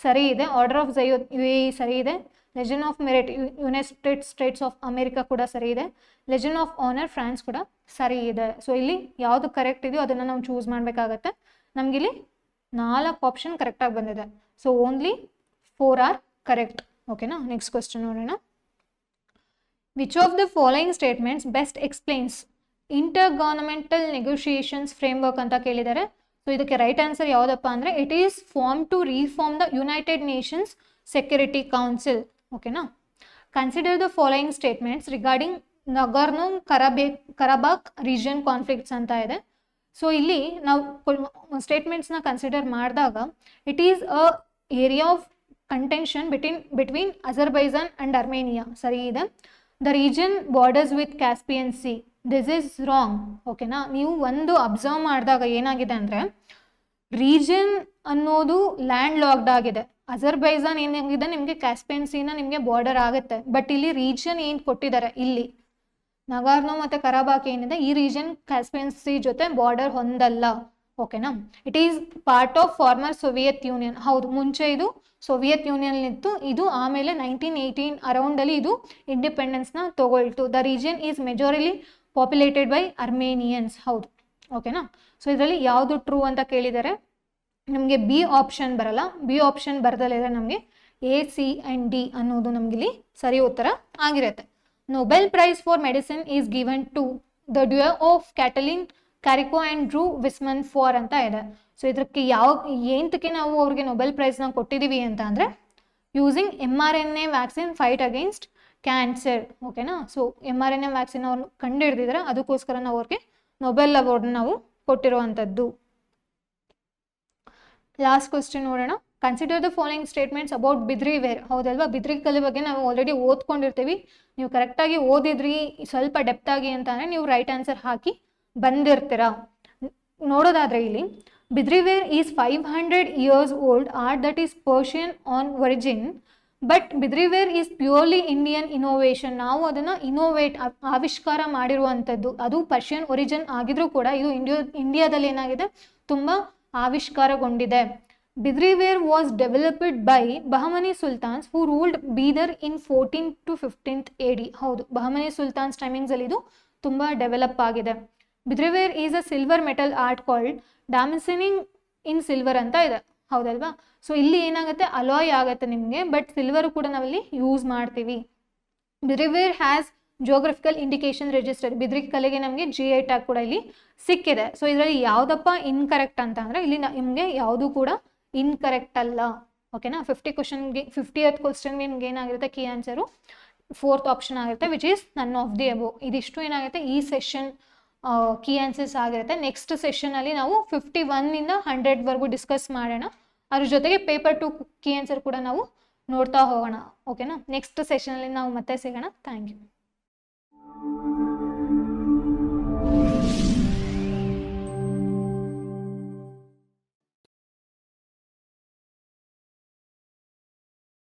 ಸರಿ ಇದೆ. ಆರ್ಡರ್ ಆಫ್ ಝೈಯದ್ UAE ಸರಿ ಇದೆ. Legion of merit United States of America ಕೂಡ ಸರಿ ಇದೆ. ಲೆಜನ್ ಆಫ್ ಆನರ್ ಫ್ರಾನ್ಸ್ ಕೂಡ ಸರಿ ಇದೆ. ಸೊ ಇಲ್ಲಿ ಯಾವುದು ಕರೆಕ್ಟ್ ಇದೆಯೋ ಅದನ್ನು ನಾವು ಚೂಸ್ ಮಾಡಬೇಕಾಗತ್ತೆ. ನಮಗಿಲ್ಲಿ 4 ಆಪ್ಷನ್ ಕರೆಕ್ಟಾಗಿ ಬಂದಿದೆ. ಸೊ ಓನ್ಲಿ 4 ಆರ್ ಕರೆಕ್ಟ್, ಓಕೆನಾ. ನೆಕ್ಸ್ಟ್ ಕ್ವೆಶ್ಚನ್ ನೋಡೋಣ. Which of the following statements best explains intergovernmental negotiations framework ಅಂತ ಕೇಳಿದ್ದಾರೆ. ಸೊ ಇದಕ್ಕೆ ರೈಟ್ ಆನ್ಸರ್ ಯಾವುದಪ್ಪ ಅಂದರೆ it is form to reform the United Nations Security Council, ಓಕೆನಾ. Consider the following statements regarding Nagorno Karabakh region conflicts ಅಂತ ಇದೆ. So ಇಲ್ಲಿ ನಾವು ಸ್ಟೇಟ್ಮೆಂಟ್ಸ್ನ ಕನ್ಸಿಡರ್ ಮಾಡಿದಾಗ it is a area of contention between Azerbaijan and Armenia, ಸರಿ ಇದೆ. The region borders with Caspian C, this is wrong, ಓಕೆನಾ. ನೀವು ಒಂದು ಅಬ್ಸರ್ವ್ ಮಾಡಿದಾಗ ಏನಾಗಿದೆ ಅಂದರೆ ರೀಜನ್ ಅನ್ನೋದು ಲ್ಯಾಂಡ್ ಲಾಕ್ಡ್ ಆಗಿದೆ. ಅಜರ್ಬೈಜಾನ್ ಏನಾಗಿದೆ ನಿಮಗೆ ಕ್ಯಾಸ್ಪಿಯನ್ ಸಿನ ನಿಮಗೆ ಬಾರ್ಡರ್ ಆಗುತ್ತೆ. ಬಟ್ ಇಲ್ಲಿ ರೀಜನ್ ಏನು ಕೊಟ್ಟಿದ್ದಾರೆ, ಇಲ್ಲಿ ನಗಾರ್ನೋ ಮತ್ತು ಕರಾಬಾಕ್ ಏನಿದೆ ಈ ರೀಜನ್ ಕ್ಯಾಸ್ಪಿಯನ್ ಸಿ ಜೊತೆ ಬಾರ್ಡರ್ ಹೊಂದಲ್ಲ, ಓಕೆನಾ. It is part of farmer Soviet union, ಹೌದು ಮುಂಚೆ ಇದು ಸೋವಿಯತ್ ಯೂನಿಯನ್ ಇತ್ತು. ಇದು ಆಮೇಲೆ 1918 ಅರೌಂಡಲ್ಲಿ ಇದು ಇಂಡಿಪೆಂಡೆನ್ಸ್ನ ತಗೊಳ್ತು. The region is majorly populated by Armenians, ಹೌದು, ಓಕೆನಾ. ಸೊ ಇದರಲ್ಲಿ ಯಾವುದು ಟ್ರೂ ಅಂತ ಕೇಳಿದರೆ ನಮಗೆ B ಆಪ್ಷನ್ ಬರಲ್ಲ. B ಆಪ್ಷನ್ ಬರ್ದಲ್ಲಿದೆ ನಮಗೆ ಎ, ಸಿ ಆ್ಯಂಡ್ ಡಿ ಅನ್ನೋದು ನಮಗಿಲ್ಲಿ ಸರಿ ಉತ್ತರ ಆಗಿರುತ್ತೆ. Nobel prize for medicine is given to the duo of Katalin Kariko and Drew Weissman for ಅಂತ ಇದೆ. ಸೊ ಇದಕ್ಕೆ ಏನಕ್ಕೆ ನಾವು ಅವ್ರಿಗೆ ನೊಬೆಲ್ ಪ್ರೈಸ್ನ ಕೊಟ್ಟಿದ್ದೀವಿ ಅಂತ ಅಂದರೆ using mRNA vaccine fight against cancer. ಓಕೆನಾ. ಸೊ mRNA ವ್ಯಾಕ್ಸಿನ್ ಅವ್ರು ಕಂಡು ಹಿಡಿದಿದ್ದಾರೆ, ಅದಕ್ಕೋಸ್ಕರ ನಾವು ಅವ್ರಿಗೆ ನೊಬೆಲ್ ಅವಾರ್ಡ್ ನಾವು ಕೊಟ್ಟಿರುವಂಥದ್ದು. ಲಾಸ್ಟ್ ಕ್ವಶನ್ ನೋಡೋಣ. Consider the following statements about Bidri ware. ಹೌದಲ್ವಾ, ಬಿದ್ರಿ ಕಲೆ ಬಗ್ಗೆ ನಾವು ಆಲ್ರೆಡಿ ಓದ್ಕೊಂಡಿರ್ತೀವಿ. ನೀವು ಕರೆಕ್ಟಾಗಿ ಓದಿದ್ರಿ ಸ್ವಲ್ಪ ಡೆಪ್ತ್ ಆಗಿ ಅಂತ ಅಂದರೆ ನೀವು ರೈಟ್ ಆನ್ಸರ್ ಹಾಕಿ ಬಂದಿರ್ತೀರಾ. ನೋಡೋದಾದ್ರೆ ಇಲ್ಲಿ Bidri ware is 500 years old art that is Persian on origin, but Bidri ware is purely Indian innovation. ನಾವು ಅದನ್ನು ಆವಿಷ್ಕಾರ ಮಾಡಿರುವಂಥದ್ದು, ಅದು ಪರ್ಷಿಯನ್ ಒರಿಜಿನ್ ಆಗಿದ್ರೂ ಕೂಡ ಇದು ಇಂಡಿಯಾದಲ್ಲಿ ಏನಾಗಿದೆ, ತುಂಬ ಆವಿಷ್ಕಾರಗೊಂಡಿದೆ. Bidri ware was developed by Bahmani sultans who ruled Bidar in 14th to 15th AD. ಹೌದು, ಬಹಮನಿ ಸುಲ್ತಾನ್ಸ್ ಟೈಮಿಂಗ್ಸಲ್ಲಿ ಇದು ತುಂಬ ಡೆವಲಪ್ ಆಗಿದೆ. Bidri ware is a silver metal art called damascening in silver ಅಂತ ಇದೆ. ಹೌದಲ್ವಾ. ಸೊ ಇಲ್ಲಿ ಏನಾಗುತ್ತೆ, ಅಲಾಯ್ ಆಗುತ್ತೆ ನಿಮಗೆ, ಬಟ್ ಸಿಲ್ವರು ಕೂಡ ನಾವಿಲ್ಲಿ ಯೂಸ್ ಮಾಡ್ತೀವಿ. Bidri ware has geographical indication register. Bidri ಕಲೆಗೆ ನಮಗೆ GI ಟ್ಯಾಗ್ ಕೂಡ ಇಲ್ಲಿ ಸಿಕ್ಕಿದೆ. ಸೊ ಇದರಲ್ಲಿ ಯಾವುದಪ್ಪ ಇನ್ಕರೆಕ್ಟ್ ಅಂತ ಅಂದರೆ ಇಲ್ಲಿ ನಿಮಗೆ ಯಾವುದು ಕೂಡ ಇನ್ಕರೆಕ್ಟ್ ಅಲ್ಲ. ಓಕೆನಾ. 50th ಕ್ವಶನ್ಗೆ ನಿಮ್ಗೆ ಏನಾಗಿರುತ್ತೆ, ಕೀ ಆನ್ಸರು 4th ಆಪ್ಷನ್ ಆಗಿರುತ್ತೆ, which is none of the above. ಇದಿಷ್ಟು ಏನಾಗುತ್ತೆ ಈ ಸೆಷನ್ ಕೀ ಆನ್ಸರ್ಸ್ ಆಗಿರುತ್ತೆ. ನೆಕ್ಸ್ಟ್ ಸೆಷನಲ್ಲಿ ನಾವು 51ಇಂದ 100ವರೆಗೂ ಡಿಸ್ಕಸ್ ಮಾಡೋಣ. ಅದ್ರ ಜೊತೆಗೆ ಪೇಪರ್ 2 ಕೀ ಆನ್ಸರ್ ಕೂಡ ನಾವು ನೋಡ್ತಾ ಹೋಗೋಣ. ಓಕೆನಾ. ನೆಕ್ಸ್ಟ್ ಸೆಷನಲ್ಲಿ ನಾವು ಮತ್ತೆ ಸಿಗೋಣ. Thank you.